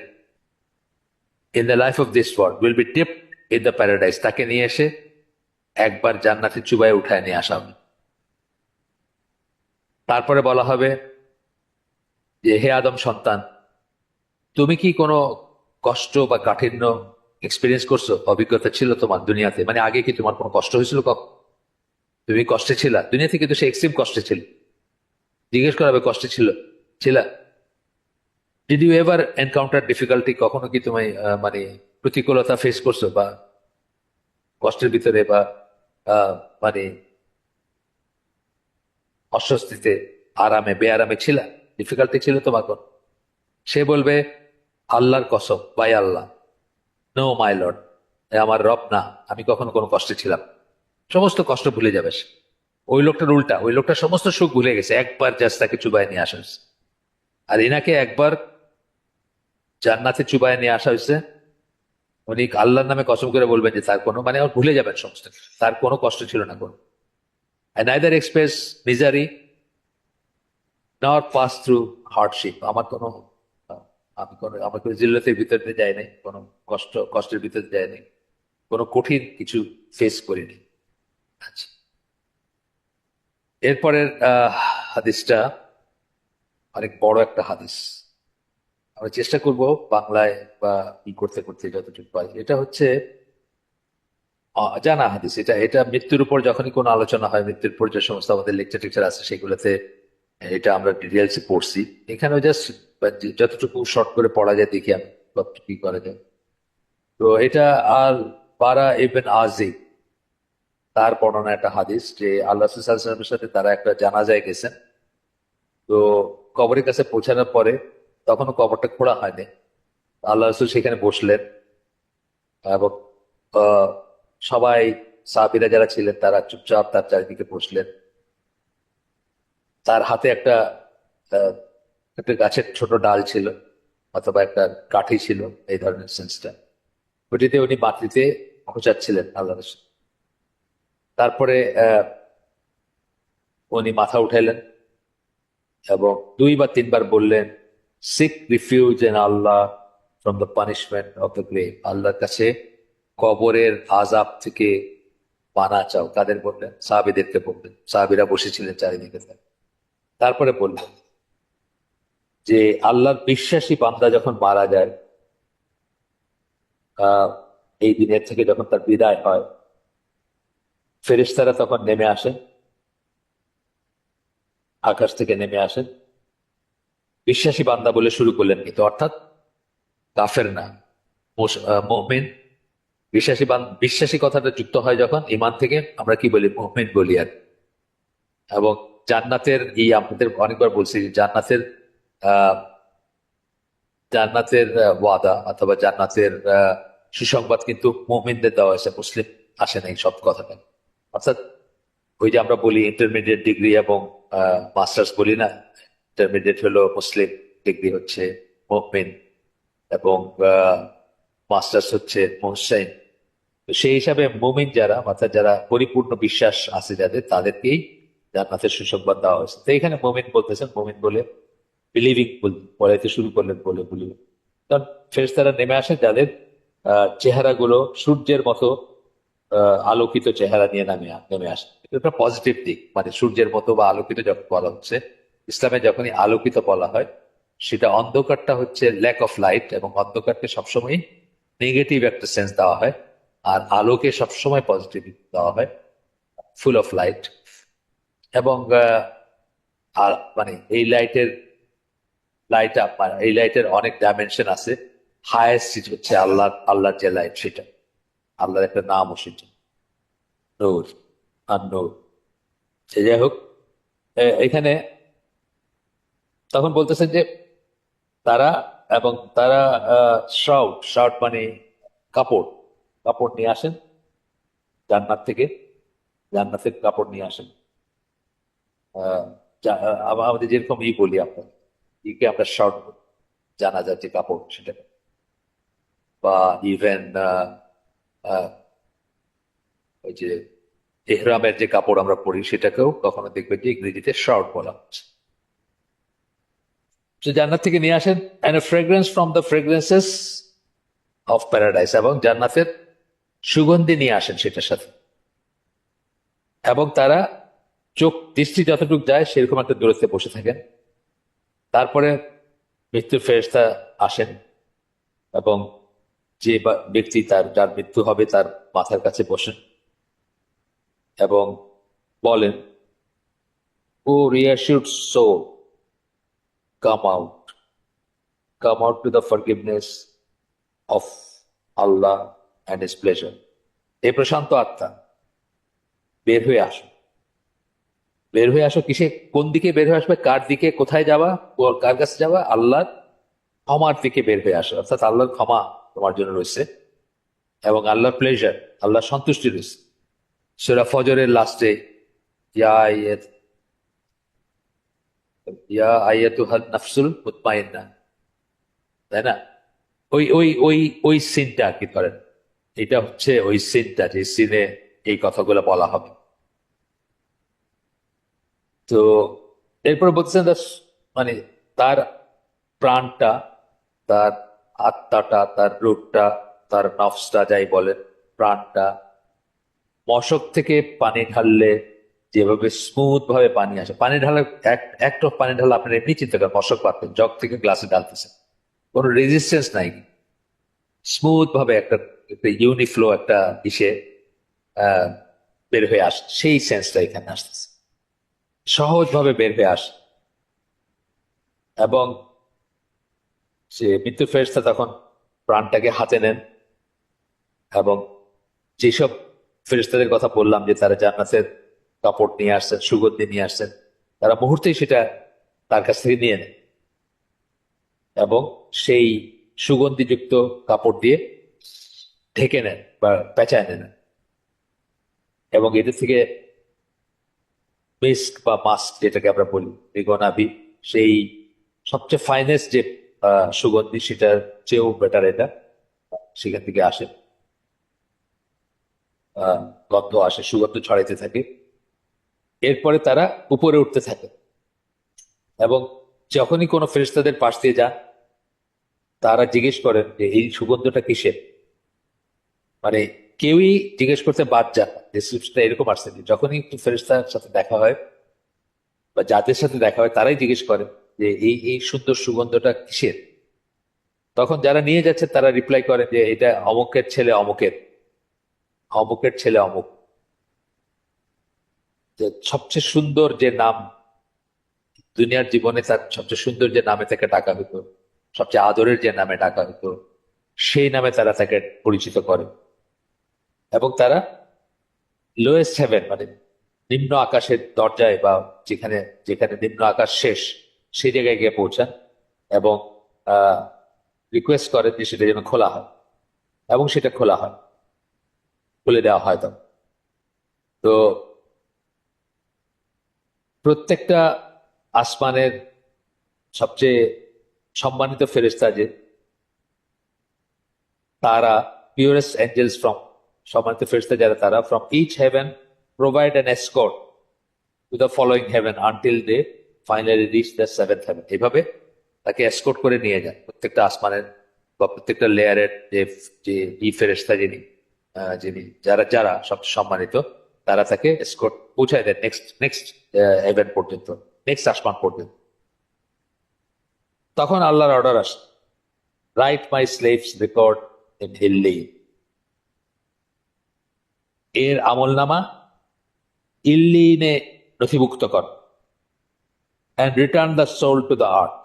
in the life of this world will be tipped in the paradise, তাকে নিয়ে এসে একবার জান্নাতে চুবাই উঠায় নিয়ে আসা হবে। তারপরে বলা হবে যে, হে আদম সন্তান, তুমি কি কোনো কষ্ট বা কাঠিন্য এক্সপিরিয়েন্স করছো, অভিজ্ঞতা ছিল তোমার দুনিয়াতে, মানে আগে কি তোমার কোনো কষ্ট হয়েছিল, কখন তুমি কষ্টে ছিলা দুনিয়াতে? কিন্তু সে এক্সট্রিম কষ্টে ছিল, জিজ্ঞেস করা হবে, কষ্টে ছিলা? Did you ever encounter difficulty, কখনো কি তুমি মানে প্রতিকূলতা ফেস করছো, বা কষ্টের ভিতরে বা আহ, মানে অস্বস্তিতে, আরামে বেআরামে ছিলা, ডিফিকাল্টি ছিল তোমার কোন? সে বলবে, আল্লাহর কসম, by Allah, no my lord, আমার রব, না, আমি কখনো কোনো কষ্টে ছিলাম না। সমস্ত কষ্ট ভুলে যাবে সে। ওই লোকটার উল্টা, ওই লোকটা সমস্ত সুখ ভুলে গেছে, একবার জাস্ট তাকে চুবাই নিয়ে আসা হয়েছে। আর এনাকে একবার জান্নাতে চুবাই নিয়ে আসা হয়েছে, উনি আল্লাহর নামে কসম করে বলবেন যে তার কোনো, মানে ওর ভুলে যাবেন সমস্ত কিছু, তার কোনো কষ্ট ছিল না কোনো। আই নাইদার এক্সপ্রেস মিজারি নর পাস থ্রু হার্ডশিপ, আমার কোনো আমি কোনো, আমার কোনো জিল্লতের ভিতর দিয়ে যাই নাই, কোনো কষ্টের ভিতর দিয়ে যাই নাই, কোনো কঠিন কিছু ফেস করিনি। আচ্ছা, এরপরের হাদিসটা অনেক বড় একটা হাদিস, আমরা চেষ্টা করব বাংলায় বা ই করতে করতে যতটুকু পারি। এটা হচ্ছে জানা হাদিস, এটা এটা মৃত্যুর উপর যখনই কোনো আলোচনা হয়, মৃত্যুর পর যে সমস্ত আমাদের লেকচার টেকচার আছে সেগুলোতে এটা আমরা ডিটেলসে পড়ছি। এখানে জাস্ট যতটুকু শর্ট করে পড়া যায় দেখি আমি কতটুকু কি করা যায়। তো এটা আর বারা ইবনে আজিব, তার বর্ণনা একটা হাদিস যে আল্লাহ রাসূল সাল্লাল্লাহু আলাইহি ওয়াসাল্লামের সাথে তারা একটা জানাজায় গেছেন। তো কবরের কাছে পৌঁছানোর পরে, তখনও কবরটা খোঁড়া হয়নি, আল্লাহ রাসূল সেখানে বসলেন এবং আহ, সবাই সাহাবীরা যারা ছিলেন তারা চুপচাপ তার চারিদিকে বসলেন। তার হাতে একটা আহ, একটা গাছের ছোট ডাল ছিল অথবা একটা কাঠি ছিল, এই ধরনের সেন্সটা, ওটিতে উনি মাটিতে খোঁচাচ্ছিলেন আল্লাহ রাসূল। তারপরে উনি মাথা উঠাইলেন এবং দুই বা তিনবার বললেন, seek refuge in Allah from the punishment of the grave, আল্লাহর কাছে কবরের আযাব থেকে পানা চাও। কাদের বললেন? সাহাবীদেরকে বললেন, সাহাবীরা বসেছিলেন চারিদিকে। তারপরে বললেন, যে আল্লাহর বিশ্বাসী বান্দা যখন মারা যায়, আহ এই দুনিয়া থেকে যখন তার বিদায় হয়, ফেরেশতারা তখন নেমে আসেন, আকাশ থেকে নেমে আসেন। বিশ্বাসী বান্দা বলে শুরু করলেন, কিন্তু অর্থাৎ কাফের না, মুমিন। বিশ্বাসী কথাটা যুক্ত হয় যখন ইমান থেকে, আমরা কি বলি, মুমিন বলি আর। এবং জান্নাতের, আমাদের অনেকবার বলছি যে আহ জান্নাতের ওয়াদা অথবা জান্নাতের সুসংবাদ কিন্তু মুমিনদের দেওয়া হয়েছে, মুসলিম আসে নাই সব কথাটা। অর্থাৎ ওই যে আমরা বলি ইন্টারমিডিয়েট ডিগ্রি এবং মাস্টার্স বলি না, ইন্টারমিডিয়েট হলো মুসলিম, ডিগ্রি হচ্ছে মুমিন, এবং মাস্টার্স হচ্ছে মুহসিন। তো সেই হিসাবে মুমিন যারা, অর্থাৎ যারা পরিপূর্ণ বিশ্বাস আছে যাদের, তাদেরকেই জান্নাতের সুসংবাদ দেওয়া হয়েছে। তো এখানে মুমিন বলতেছেন, মুমিন বলে বিলিভিং বলাইতে শুরু করলেন, বলে বিলিভিং। কারণ ফেরেশতারা নেমে আসেন যাদের চেহারাগুলো সূর্যের মতো আলোকিত চেহারা নিয়ে নেমে আসে। এটা একটা পজিটিভ দিক, মানে সূর্যের মতো বা আলোকিত যখন বলা হচ্ছে, ইসলামে যখনই আলোকিত বলা হয়, সেটা অন্ধকারটা হচ্ছে ল্যাক অফ লাইট, এবং অন্ধকারকে সবসময় নেগেটিভ একটা সেন্স দেওয়া হয়, আর আলোকে সবসময় পজিটিভ দেওয়া হয়, ফুল অফ লাইট। এবং আর মানে এই লাইটের অনেক ডাইমেনশন আছে। হায়েস্ট হচ্ছে আল্লাহর যে লাইট, সেটা আল্লাহর একটা নামও সেটা, নূর, আর নূর। সে যাই হোক, এখানে তখন বলতেছেন যে তারা, তারা শাউট মানে কাপড়, কাপড় নিয়ে আসেন জান্নাত থেকে, জান্নাতের কাপড় নিয়ে আসেন। আহ, আমাদের যেরকম বলি আমরা, আমরা শার্ট, জানাজার যে কাপড় সেটা, বা ইভেন ওই যে এহরামের যে কাপড় আমরা পরি, সেটাকেও কখনো দেখবেন যে ইংরেজিতে শার্ট বলা হচ্ছে। তো জান্নাত থেকে নিয়ে আসেন and fragrance from the fragrances of paradise, এবং জান্নাতের সুগন্ধি নিয়ে আসেন সেটার সাথে। এবং তারা দৃষ্টি যতটুকু যায় সেরকম একটা দূরত্বে বসে থাকেন। তারপরে মৃত্যুর ফেরেশতা আসেন, এবং যে ব্যক্তি যার মৃত্যু হবে তার মাথার কাছে বসেন এবং বলেন, O reassured soul, come out, come out to the forgiveness of Allah and his pleasure. এই প্রশান্ত আত্মা, বের হয়ে আসো। বের হয়ে আসো কিসে, কোন দিকে বের হয়ে আসবে, কার দিকে, কোথায় যাওয়া, কার কাছে যাওয়া? আল্লাহর ক্ষমার দিকে বের হয়ে আসো। অর্থাৎ আল্লাহর ক্ষমা তোমার জন্য রয়েছে, এবং আল্লাহর প্লেজার, আল্লাহর সন্তুষ্টি রয়েছে। সূরা ফজরের লাস্টে, ইয়া আইয়াত ইয়া আইয়াতুহান নাফসুল মুতমাইন্নাহ, তাই না? ওই ওই ওই ওই সিনটা আর কি করেন, এটা হচ্ছে ওই সিনটা যে সিনে এই কথাগুলো বলা হবে। তো এরপরে বলতেছেন মানে তার প্রাণটা, তার আত্মাটা, তার রূপটা, তার নফসটা, যাই বলেন, প্রাণটা মশক থেকে পানি ঢাললে যেভাবে স্মুথ ভাবে পানি আসে, পানি ঢালা, এক টপ পানি ঢালা আপনার এমনি চিন্তা করেন, মশক পাচ্ছেন, জগ থেকে গ্লাসে ঢালতেছেন, কোনো রেজিস্ট্যান্স নাই, স্মুথ ভাবে একটা একটা ইউনিফ্লো একটা ইসে আহ বের হয়ে আসে, সেই সেন্সটা এখানে আসতেছে, সহজ ভাবে বের হয়ে আসে। এবং সে মৃত্যু ফেরেশতা তখন প্রাণটাকে হাতে নেন, এবং যেসব ফেরেশতাদের কথা বললাম যে তারা জান্নাতের কাপড় নিয়ে আসছেন, সুগন্ধি নিয়ে আসছেন, তারা মুহূর্তেই সেটা তার কাছ থেকে নিয়ে নেন, এবং সেই সুগন্ধিযুক্ত কাপড় দিয়ে ঢেকে নেন বা পেঁচায় নেন, এবং এদের থেকে মিস্ক বা মাস্ক যেটাকে আমরা বলি, মৃগনাভি, সেই সবচেয়ে ফাইনেস্ট যে সুগন্ধি, সেটার চেয়েও বেটার এটা, সেখান থেকে আসে, আহ গন্ধ আসে, সুগন্ধ ছড়াইতে থাকে। এরপরে তারা উপরে উঠতে থাকে, এবং যখনই কোনো ফেরেশতাদের পাশ দিয়ে যান, তারা জিজ্ঞেস করেন যে এই সুগন্ধটা কিসের। মানে কেউই জিজ্ঞেস করতে বাদ যান না, ডেসক্রিপশনটা এরকম আসছে যে যখনই একটু ফেরেশতার সাথে দেখা হয় বা যাদের সাথে দেখা হয়, তারাই জিজ্ঞেস করেন যে এই এই সুন্দর সুগন্ধটা কিসের? তখন যারা নিয়ে যাচ্ছে তারা রিপ্লাই করে যে এটা অমুকের ছেলে অমুকের, অমুকের ছেলে অমুক। যে সবচেয়ে সুন্দর যে নাম দুনিয়ার জীবনে, তার সবচেয়ে সুন্দর যে নামে তাকে ডাকা হতো, সবচেয়ে আদরের যে নামে ডাকা হতো, সেই নামে তারা তাকে পরিচিত করে। এবং তারা লোয়েস্ট হেভেন, মানে নিম্ন আকাশের দরজায়, বা যেখানে যেখানে নিম্ন আকাশ শেষ, সেই জায়গায় গিয়ে পৌঁছান এবং রিকোয়েস্ট করেন যে সেটা যেন খোলা হয়, এবং সেটা খোলা হয়, খুলে দেওয়া হয় তখন। তো প্রত্যেকটা আসমানের সবচেয়ে সম্মানিত ফেরেশতা যে তারা, পিওরেস্ট এঞ্জেলস ফ্রম, সম্মানিত ফেরেশতা যারা, তারা from each heaven provide an escort to the following heaven until they finally reach the seventh heaven. এভাবে তাকে এসকর্ট করে নিয়ে যান প্রত্যেকটা আসমানের বা প্রত্যেকটা লেয়ারের যে যে ফেরেশতা যিনি, যিনি যারা যারা সব সম্মানিত, তারা তাকে এসকর্ট পৌঁছায় দেন নেক্সট নেক্সট হেভেন পর্যন্ত, নেক্সট আসমান পর্যন্ত। তখন আল্লাহর অর্ডার আসে, write my slaves record in হিল্লি, এর আমল নামা ইল্লিনে নথিভুক্ত কর, and return the soul to the earth,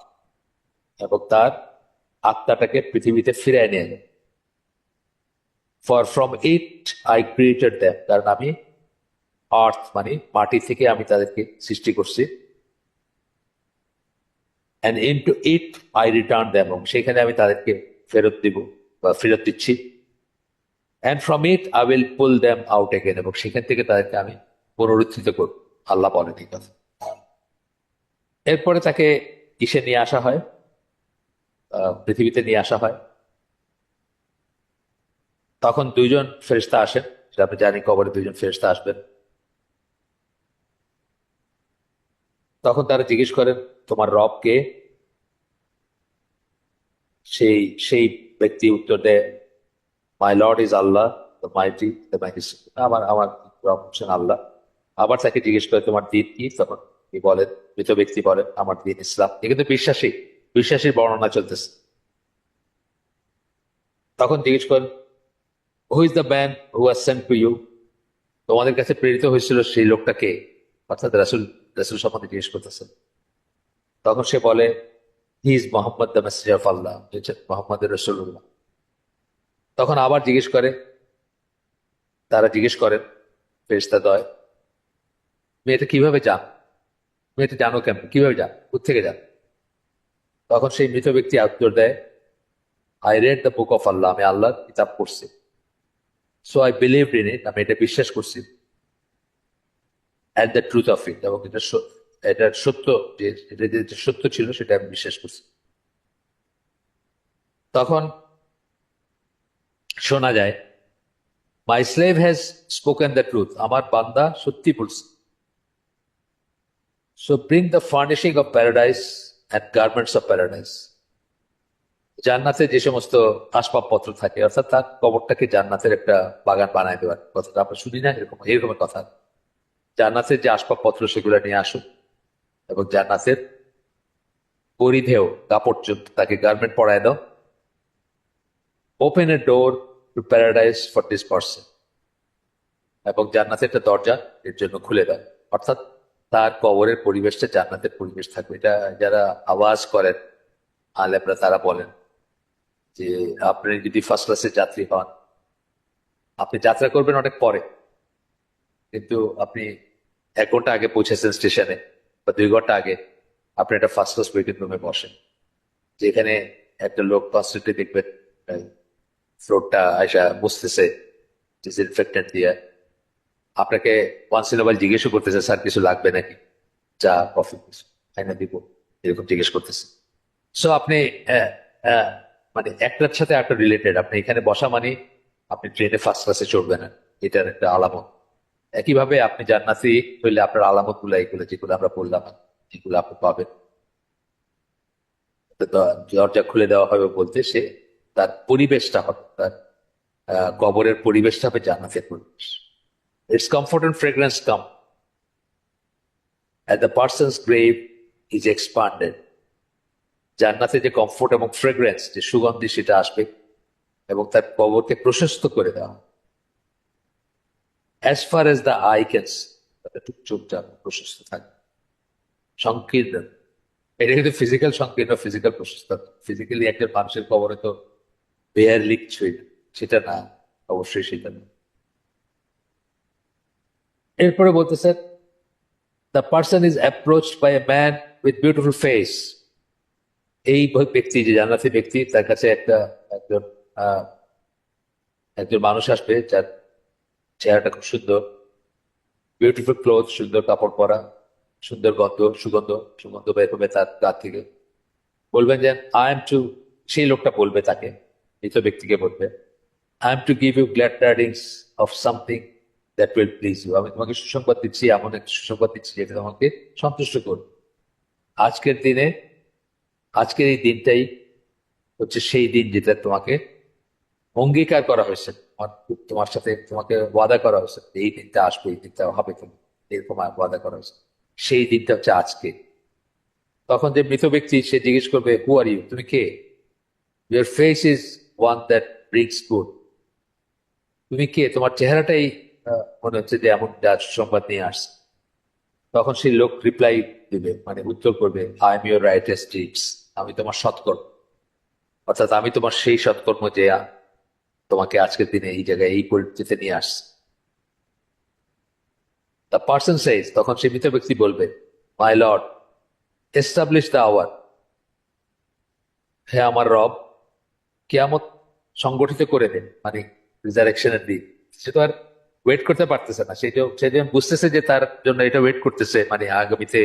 এবং তার আত্মাটাকে পৃথিবীতে ফিরিয়ে নিয়ে যায়। For from it I created them, কারণ আমি আর্থ মানে মাটি থেকে আমি তাদেরকে সৃষ্টি করছি, and into it I return them, এবং সেখানে আমি তাদেরকে ফেরত দিব বা ফেরত দিচ্ছি। And from it I will pool them out again, এবং সেখান থেকে তাদেরকে আমি পুনরুত্থিত করব। আল্লাহ বলেন এই কথা। এরপরে তাকে ইসে নিয়ে আসা হয়, পৃথিবীতে নিয়ে আসা হয়। তখন দুইজন ফেরেশতা আসেন, সেটা আপনি জানি, কবরে দুইজন ফেরেশতা আসবেন। তখন তারা জিজ্ঞেস করেন তোমার রব কে? সেই সেই ব্যক্তি উত্তর দেয়, my lord is Allah the mighty the magistrate, আমার আমার রব হচ্ছেন আল্লাহ। আবার তাকে জিজ্ঞেস করে তোমার দিন কি? তখন কি বলেন? মৃত ব্যক্তি বলেন আমার দিন ইসলাম। এ কিন্তু বিশ্বাসী, বিশ্বাসীর বর্ণনা চলতেছে। তখন জিজ্ঞেস করেন, who is the man who was sent to you, তোমাদের কাছে প্রেরিত হয়েছিল সেই লোকটা কে? অর্থাৎ রাসূল, রাসূল সম্বন্ধে জিজ্ঞেস করতেছেন। তখন সে বলে, he is Muhammad the messenger of Allah, মোহাম্মদের রসুল্লাহ। তখন আবার জিজ্ঞেস করে, তারা জিজ্ঞেস করেন ফেরেশতাদ্বয়, মেয়েটা কিভাবে জান? মেয়েটা জানো কেন? কিভাবে জান? কোথেকে জান? তখন সেই মৃত ব্যক্তি উত্তর দেয়, I read the book of Allah, আমি আল্লাহর কিতাব পড়ছি, so I believe in it, আমি এটা বিশ্বাস করছি, at the truth of it, এবং এটা এটার সত্য, যে এটা যে সত্য ছিল সেটা আমি বিশ্বাস করছি। তখন শোনা যায়, my slave has spoken the truth, আমার বান্দা সত্যি বলছে। So bring the furnishing of paradise and garments of paradise, জান্নাতে যে সমস্ত আসবাবপত্র থাকে, অর্থাৎ তার কবরটাকে জান্নাতের একটা বাগান বানায় দেওয়ার কথাটা আমরা শুনি না? এরকম এরকমের কথা। জান্নাতের যে আসবাবপত্র সেগুলো নিয়ে আসুন, এবং জান্নাতের পরিধেয় কাপড় তাকে গার্মেন্ট পরায় দাও। Open A door to paradise for this person, এবং জান্নাতের একটা দরজা এর জন্য খুলে দাও। অর্থাৎ তার কবরের পরিবেশটা জান্নাতের পরিবেশ থাকবে। এটা যারা আওয়াজ করেন আলেমরা, তারা বলেন যে আপনি যদি ফার্স্ট ক্লাসের যাত্রী হন, আপনি যাত্রা করবেন অনেক পরে, কিন্তু আপনি 1 ঘন্টা আগে পৌঁছেছেন স্টেশনে, বা 2 ঘন্টা আগে, আপনি একটা ফার্স্ট ক্লাস ওয়েটিং রুমে বসেন, যেখানে একটা লোক কনস্ট্যান্টলি দেখবেন ফ্লোরটা আইসা মুছতেছে ডিসইনফেক্টেন্ট দিয়ে। আপনাকে ওয়ান্স ইন ওয়াইল জিজ্ঞেসও করতেছে, স্যার কিছু লাগবে নাকি, চা কফি কিছু খাই না দিব, এরকম জিজ্ঞেস করতেছে। সো আপনি আহ, আহ, মানে একটার সাথে একটা রিলেটেড, আপনি এখানে বসা মানে আপনি ট্রেনে ফার্স্ট ক্লাসে চড়বেন না, এটার একটা আলামত। একইভাবে আপনি জান্নাতি হইলে আপনার আলামত গুলো এগুলো যেগুলো আমরা বললাম, এগুলো আপনি পাবেন। তো দরজা খুলে দেওয়া হবে বলতে, সে তার পরিবেশটা হবে, তার কবরের পরিবেশটা হবে জান্নাতের পরিবেশ। Its comfort and fragrance come, and the person's grave is expanded, জান্নাতে যে কমফোর্ট এবং ফ্রেগ্রেন্স, যে সুগন্ধি, সেটা আসবে এবং তার কবরকে প্রশস্ত করে দেওয়া। As far as the I can, চুপচাপ প্রশস্ত থাকবে, সংকীর্ণ। এটা কিন্তু ফিজিক্যাল সংকীর্ণ, ফিজিক্যাল প্রশস্ত। ফিজিক্যালি একজন মানুষের কবরে তো বেয়ারলি কিছুই না, সেটা না, অবশ্যই সেটা না। এরপরে বলতেছে, the person is approached by a man with beautiful face. এই ব্যক্তি, যে জান্নাতি ব্যক্তি, তার কাছে একজন আহ, একজন মানুষ আসবে যার চেহারাটা খুব সুন্দর, বিউটিফুল ক্লোথ, সুন্দর কাপড় পরা, সুন্দর সুগন্ধ সুগন্ধ বের হবে তার গা থেকে। বলবেন যে আই এম টু, সেই লোকটা বলবে তাকে, মৃত ব্যক্তিকে বলবে, I am to give you glad tidings of something that will please you. আমি তোমাকে সুসংবাদ দিচ্ছি, এমন একটা সুসংবাদ দিচ্ছি যেটা তোমাকে সন্তুষ্ট করবে। আজকের দিনে, আজকের এই দিনটাই হচ্ছে সেই দিন যেটা তোমাকে অঙ্গীকার করা হয়েছে, তোমার সাথে তোমাকে ওয়াদা করা হয়েছে, এই দিনটা আসবে, এই দিনটা হবে, তুমি এরকম ওয়াদা করা হয়েছে। সেই দিনটা হচ্ছে আজকে। তখন যে মৃত ব্যক্তি, সে জিজ্ঞেস করবে, হু আর ইউ, তুমি কে? Your face is one that brings good. তুমি কে? তোমার চেহারাটাই মনে হচ্ছে যে এমন যা সুসংবাদ নিয়ে আসছে। তখন সেই লোক রিপ্লাই দিবে, মানে উত্তর করবে, আই এম ইউর রাইটেস্ট ডিডস। আমি তোমার সৎকর্ম, অর্থাৎ আমি তোমার সেই সৎকর্ম যে তোমাকে আজকের দিনে এই জায়গায় এই পরিস্থিতিতে নিয়ে আসছে। দ্য পার্সন সেইজ, তখন সে মৃত ব্যক্তি বলবে, my lord, establish the hour. হে আমার রব, কিয়ামত সংগঠিত করে দেন, মানে রিজারেকশনের দিন। সে তো আর ওয়েট করতে পারতেছে না, সে যখন বুঝতেছে যে তার জন্য এটা ওয়েট করতেছে, মানে আগামীতে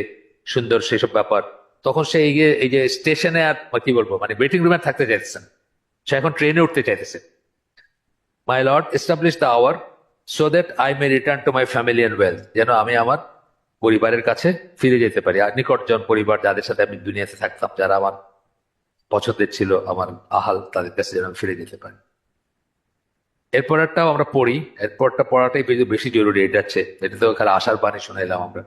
সুন্দর সেসব ব্যাপার, তখন সে এই যে স্টেশনে আর কি বলবো, মানে ওয়েটিং রুমে থাকতে চাইতেছে না, সে এখন ট্রেনে উঠতে চাইতেছে। My lord, establish the hour so that I may return to my family and wealth. যেন আমি আমার পরিবারের কাছে ফিরে যেতে পারি, আর নিকটজন পরিবার, যাদের সাথে আমি দুনিয়াতে থাকতাম, যারা আমার পছন্দের ছিল, আমার আহাল, তাদের কাছে যেন আমি ফিরে যেতে পারি। এরপরটাও আমরা পড়ি, এরপরটা পড়াটাই বেশি বেশি জরুরি। এটা হচ্ছে, এটা তো খালি আশার বাণী শুনাইলাম আমরা,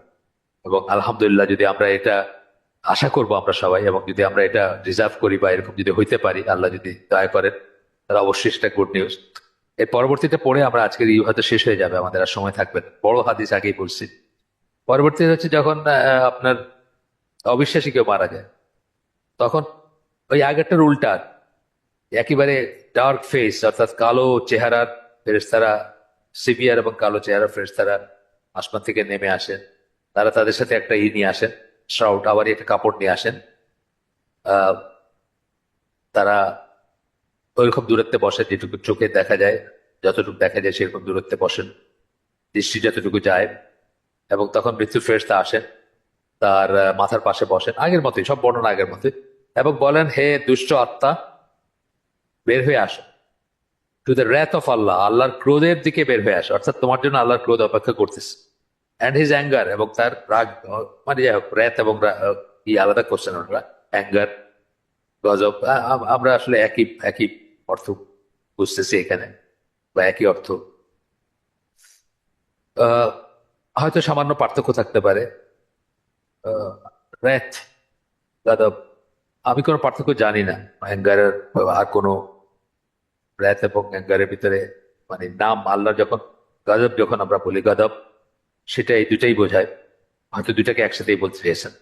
এবং আলহামদুলিল্লাহ, যদি আমরা এটা আশা করব আমরা সবাই, এবং যদি আমরা এটা রিজার্ভ করি বা এরকম যদি হইতে পারি, আল্লাহ যদি দয়া করেন, তাহলে অবশ্যই সেটা গুড নিউজ। এর পরবর্তীতে পড়ে আমরা আজকের হয়তো শেষ হয়ে যাবে, আমাদের আর সময় থাকবে না। বড় হাদিস আগেই বলছি। পরবর্তীতে হচ্ছে যখন আপনার অবিশ্বাসী কেউ মারা যায়, তখন ওই আগেরটার উল্টা, একেবারে ডার্ক ফেস, অর্থাৎ কালো চেহারার ফেরেশতারা, সিভিয়ার এবং কালো চেহারা ফেরেশতারা আসমান থেকে নেমে আসেন। তারা তাদের সাথে একটা নিয়ে আসেন, শ্রাউট, আবার একটা কাপড় নিয়ে আসেন। আহ তারা ওইরকম দূরত্বে বসেন যেটুকু চোখে দেখা যায়, যতটুকু দেখা যায় সেরকম দূরত্বে বসেন, দৃষ্টি যতটুকু যায়। এবং তখন মৃত্যু ফেরেশতা আসেন, তার মাথার পাশে বসেন, আগের মতোই, সব বর্ণনা আগের মতোই, এবং বলেন, হে দুষ্ট আত্মা, বের হয়ে আসো টু দ্য র্যাথ অফ আল্লাহ, আল্লাহর ক্রোধের দিকে বের হয়ে আসে, অর্থাৎ তোমার জন্য আল্লাহর ক্রোধ অপেক্ষা করতেছে। অ্যান্ড হিজ অ্যাঙ্গার, এবং তার রাগ, মানে যাই হোক, র্যাথ এবং আলাদা করছেন ওনারা, অ্যাঙ্গার, গজব। আমরা আসলে একই একই অর্থ বুঝতেছি এখানে, বা একই অর্থ। আহ, হয়তো সামান্য পার্থক্য থাকতে পারে। র্যাথ, গজব, আমি কোনো পার্থক্য জানি না অ্যাঙ্গারের আর কোনো। র্যাথ এবং অ্যাঙ্গারের ভিতরে, মানে নাম আল্লাহ যখন, গজব যখন আমরা বলি, গজব, সেটা এই দুটাই বোঝায়। হয়তো দুটাকে একসাথেই বলতে চেয়েছেন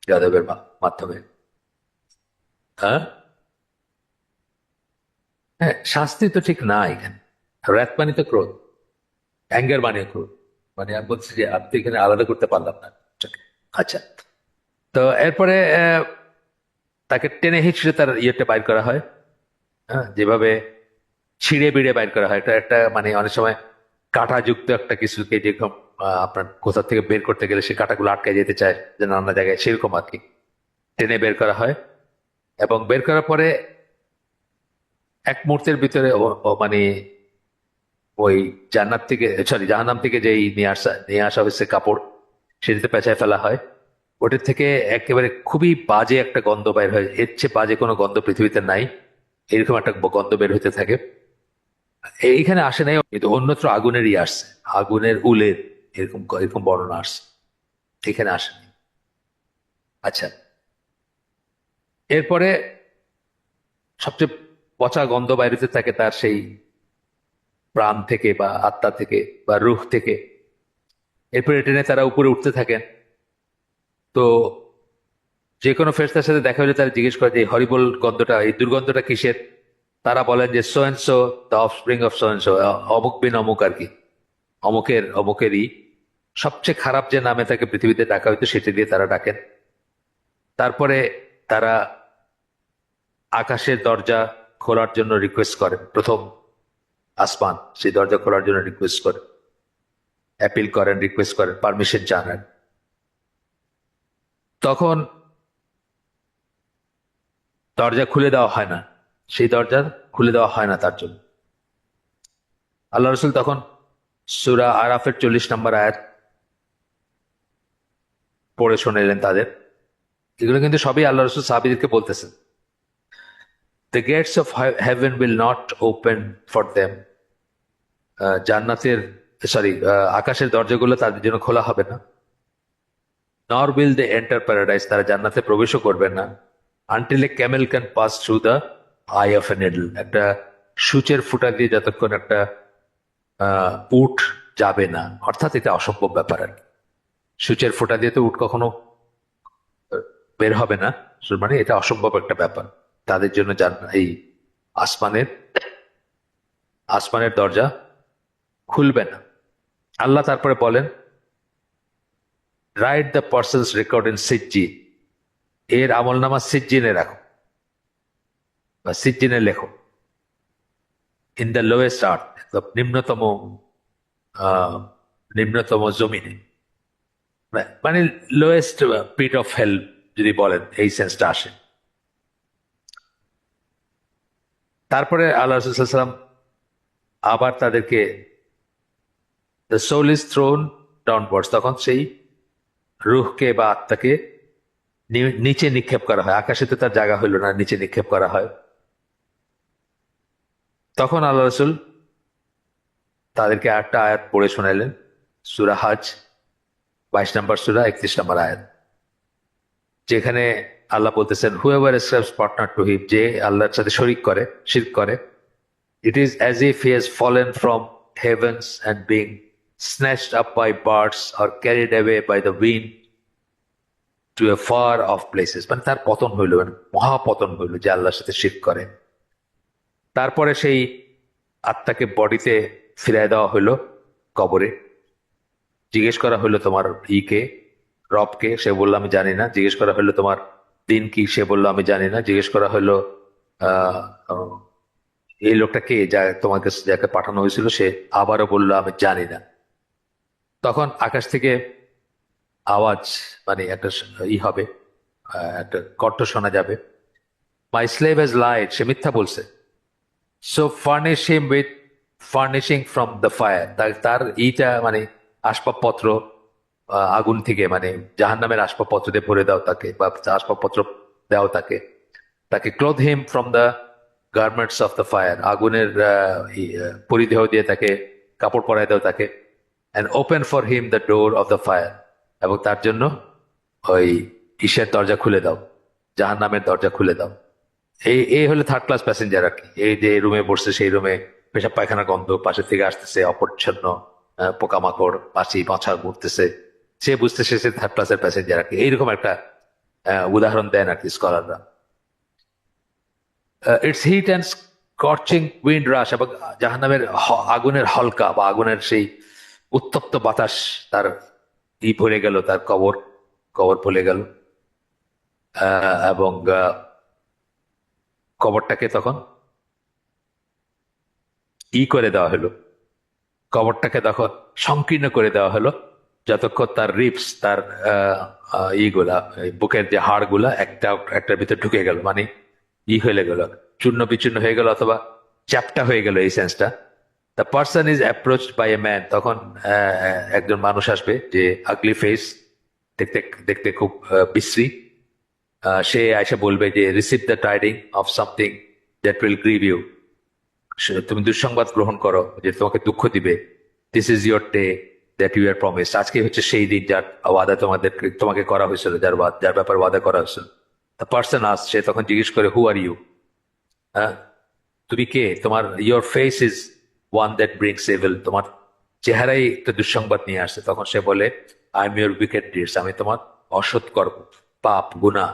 যাদবের মাধ্যমে। হ্যাঁ, হ্যাঁ, শাস্তি তো ঠিক না এখানে। রাত মানে তো ক্রোধ, অ্যাঙ্গার মানে ক্রোধ। মানে আমি বলছি যে আপনি এখানে আলাদা করতে পারলাম না এটাকে। আচ্ছা, তো এরপরে তাকে টেনে হিচড়ে তার ইয়েটা বাইর করা হয়। হ্যাঁ, যেভাবে ছিঁড়ে বিড়ে বাইর করা হয়, এটা একটা, মানে অনেক সময় কাঁটাযুক্ত একটা কিছুকে যেরকম আপনার কোথা থেকে বের করতে গেলে সে কাঁটাগুলো আটকে যেতে চায়, যে নানা জায়গায়, সেরকম আর কি টেনে বের করা হয়। এবং বের করার পরে এক মুহূর্তের ভিতরে মানে ওই জান্নাত থেকে, সরি, জাহান্নাম থেকে যেই নিয়ে আসা হয়েছে কাপড়, সেটিতে পেঁচায় ফেলা হয়। ওটার থেকে একেবারে খুবই বাজে একটা গন্ধ বের হয়, এর চেয়ে বাজে কোনো গন্ধ পৃথিবীতে নাই। এরকম একটা গন্ধ বের হতে থাকে। এইখানে আসে নাই, কিন্তু অন্যত্র আগুনেরই আসছে, আগুনের উলের, এরকম এরকম বর্ণনা আসছে, এখানে আসেনি। আচ্ছা, এরপরে সবচেয়ে পচা গন্ধ বাইরেতে থাকে তার সেই প্রাণ থেকে বা আত্মা থেকে বা রুহ থেকে। এরপরে টেনে তারা উপরে উঠতে থাকেন। তো যে কোনো ফেরেশতার সাথে দেখা হলে তারা জিজ্ঞেস করে যে হরিবল গন্ধটা, এই দুর্গন্ধটা কিসের? তারা বলেন যে so and so, the offspring of so and so, অমুক বিন অমুক আর কি, অমুকেরই সবচেয়ে খারাপ যে নামে তাকে পৃথিবীতে ডাকা হইতো সেটি দিয়ে তারা ডাকেন। তারপরে তারা আকাশের দরজা খোলার জন্য রিকোয়েস্ট করেন। প্রথম আসমান, সেই দরজা খোলার জন্য রিকোয়েস্ট করেন, অ্যাপিল করেন, রিকোয়েস্ট করেন, পারমিশন জানান। তখন দরজা খুলে দেওয়া হয় না, সেই দরজা খুলে দেওয়া হয় না তার জন্য। আল্লাহ রসুল তখন সূরা আরাফের 40 নম্বর আয়াত পড়ে শোনালেন তাদের। এগুলো কিন্তু সবই আল্লাহ রসুল সাহাবীদেরকে বলতেছেন। The gates of heaven will not open for them, জান্নাতের, সরি, আকাশের দরজাগুলো তাদের জন্য খোলা হবে না। নর উইল দে এন্টার প্যারাডাইস, তারা জান্নাতে প্রবেশও করবেন না। Until a Camel can pass through the I of A needle, একটা সূচের ফুটা দিয়ে যতক্ষণ একটা উট যাবে না, অর্থাৎ এটা অসম্ভব ব্যাপার আর কি। সূচের ফোঁটা দিয়ে তো উট কখনো বের হবে না, মানে এটা অসম্ভব একটা ব্যাপার তাদের জন্য। এই আসমানের আসমানের দরজা খুলবে না। আল্লাহ তারপরে বলেন, write the person's record in সিজ্জিন, এর আমল নামা সিজ্জিনে রাখো বা সিজ্জিনে লেখো। ইন দ্য লোয়েস্ট আর্থ, নিম্নতম নিম্নতম জমিনে, মানে লোয়েস্ট পিট অফ হেল যদি বলেন, এই সেন্সটা আসে। তারপরে আল্লাহ রাসূলুল্লাহ আবার তাদেরকে, the soul is thrown downwards, তখন সেই রুহকে বা আত্মাকে নিচে নিক্ষেপ করা হয়। আকাশে তো তার জায়গা হইল না, নিচে নিক্ষেপ করা হয়। তখন আল্লাহ রসুল তাদেরকে একটা আয়াত পড়ে শোনালেন, সূরা হজ 22 নম্বর সূরা 31 নম্বর আয়াত, যেখানে আল্লাহ বলতেছেন, whoever ascribes partner to him, যে আল্লাহর সাথে শিরক করে, it is as if he has fallen from heavens and being snatched up by birds or carried away by the wind to a far off places, মানে তার পতন হইল, মানে মহাপতন হইল যে আল্লাহর সাথে শিরক করে। তারপরে সেই আত্মাকে বডিতে ফিরাই দেওয়া হইল কবরে। জিজ্ঞেস করা হইলো তোমার ইকে, রবকে, সে বললো আমি জানি না। জিজ্ঞেস করা হইলো তোমার দিন কি, সে বললো আমি জানি না। জিজ্ঞেস করা হইলো আহ আহ, এই লোকটা কে, যা তোমাকে যাকে পাঠানো হয়েছিল, সে আবারও বললো আমি জানি না। তখন আকাশ থেকে আওয়াজ, মানে একটা হবে, একটা কণ্ঠ শোনা যাবে, মাই স্লেভ হ্যাজ লাইড, সে মিথ্যা বলছে। So furnish him with furnishing from the fire, তার ইটা মানে আসবাবপত্র আগুন থেকে, মানে জাহান্নামের আসবাবপত্র দিয়ে ভরে দাও তাকে, বা আসবাবপত্র দাও তাকে। তাকে cloth him from the garments of the fire, আগুনের পরিধেয় দিয়ে তাকে কাপড় পরাই দাও তাকে। And open for him the door of the fire, এবং তার জন্য ওই ইসের দরজা খুলে দাও, জাহান্নামের দরজা খুলে দাও। এই হলো থার্ড ক্লাস প্যাসেঞ্জার আর কি। এই যে রুমে বসছে, সেই রুমে পেশাব পায়খানা গন্ধ পাশে থেকে আসতেছে, অপরিচ্ছন্ন পোকামাকড় মাছি পাছা ঘুরতেছে, সে বুঝতেছে সে থার্ড ক্লাসের প্যাসেঞ্জার আর কি। এইরকম একটা উদাহরণ দেন আর কি স্কলাররা। It's heat and scorching wind rush, এবং জাহান্নামের আগুনের হলকা বা আগুনের সেই উত্তপ্ত বাতাস তার ভরে গেল, তার কবর কবর ভরে গেল। এবং কবরটাকে তখন করে দেওয়া হলো, কবরটাকে তখন সংকীর্ণ করে দেওয়া হলো, যতক্ষণ তার রিপস, তার ইগুলা, বুকের যে হাড়গুলা একটার ভিতরে ঢুকে গেল, মানে হয়ে গেল, চূর্ণ বিচূর্ণ হয়ে গেল, অথবা চ্যাপটা হয়ে গেল, এই সেন্সটা। The person is approached by a man, তখন একজন মানুষ আসবে, যে আগলি ফেস, দেখতে দেখতে খুব বিশ্রী। সে এসে বলবে যে receive the tiding of something that will grieve you, তুমি দুঃসংবাদ গ্রহণ করো যে তোমাকে দুঃখ দিবে। This is your day that you are promise, আজকে হচ্ছে সেই দিন যার ওয়াদা তোমাকে করা হয়েছিল, যার ব্যাপারে ওয়াদা করা হয়েছিল। দ্য পার্সন আসছে, তখন জিজ্ঞেস করে, হু আর ইউ? হ্যাঁ, তুমি কে? তোমার your face is one that brings evil, তোমার চেহারাই একটা দুঃসংবাদ নিয়ে আসছে। তখন সে বলে, I am your wicked deeds, আমি তোমার অসৎ কর্ম, পাপ, গুনাহ।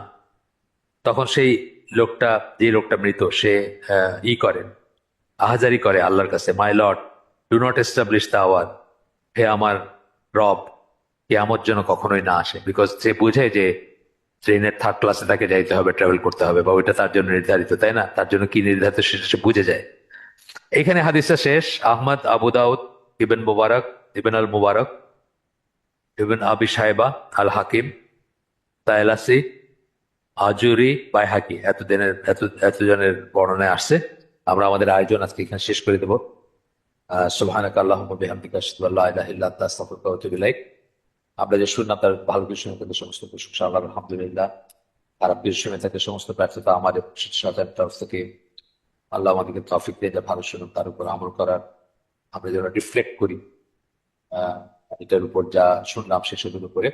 তখন সেই লোকটা, যে লোকটা মৃত, সে করেন, আহাজারি করে আল্লাহর কাছে, my lord, do not establish the hour, হে আমার রব, কিয়ামত যেন কখনোই না আসে। বিকজ সে বুঝে যে ট্রেনের থার্ড ক্লাসে তাকে যাইতে হবে, ট্রাভেল করতে হবে, বা ওইটা তার জন্য নির্ধারিত, তাই না? তার জন্য কি নির্ধারিত সেটা সে বুঝে যায়। এখানে হাদিসটা শেষ। আহমদ, আবু দাউদ, ইবেন মুবারক, ইবেন আল মুবারক, ইবেন আবি সাহেবা, আল হাকিম, তায়লাসি, আজুরি, বাইহাকি, এতজনের বর্ণনায় আসছে। আমরা আমাদের আয়োজন আজকে এখানে শেষ করে দেবো। সুবহানাকা আল্লাহুম্মা বিহামদিকা আশহাদু আল্লা ইলাহা ইল্লা আনতা আস্তাগফিরুকা ওয়া আতুবু ইলাইক। আমরা যে শুনলাম তার ভালো কিছু শুনে থাকলে সমস্ত প্রশংসা আল্লাহর, আলহামদুলিল্লাহ। খারাপ কিছু শুনে থাকলে সমস্ত ব্যর্থতা আমাদের সাজার তরফ থেকে। আল্লাহ আমাদেরকে তৌফিক দিয়ে যা ভালো শুনুন তার উপর আমল করার, আমরা যেন রিফ্লেক্ট করি এটার উপর, যা শুনলাম সেসবের উপরে।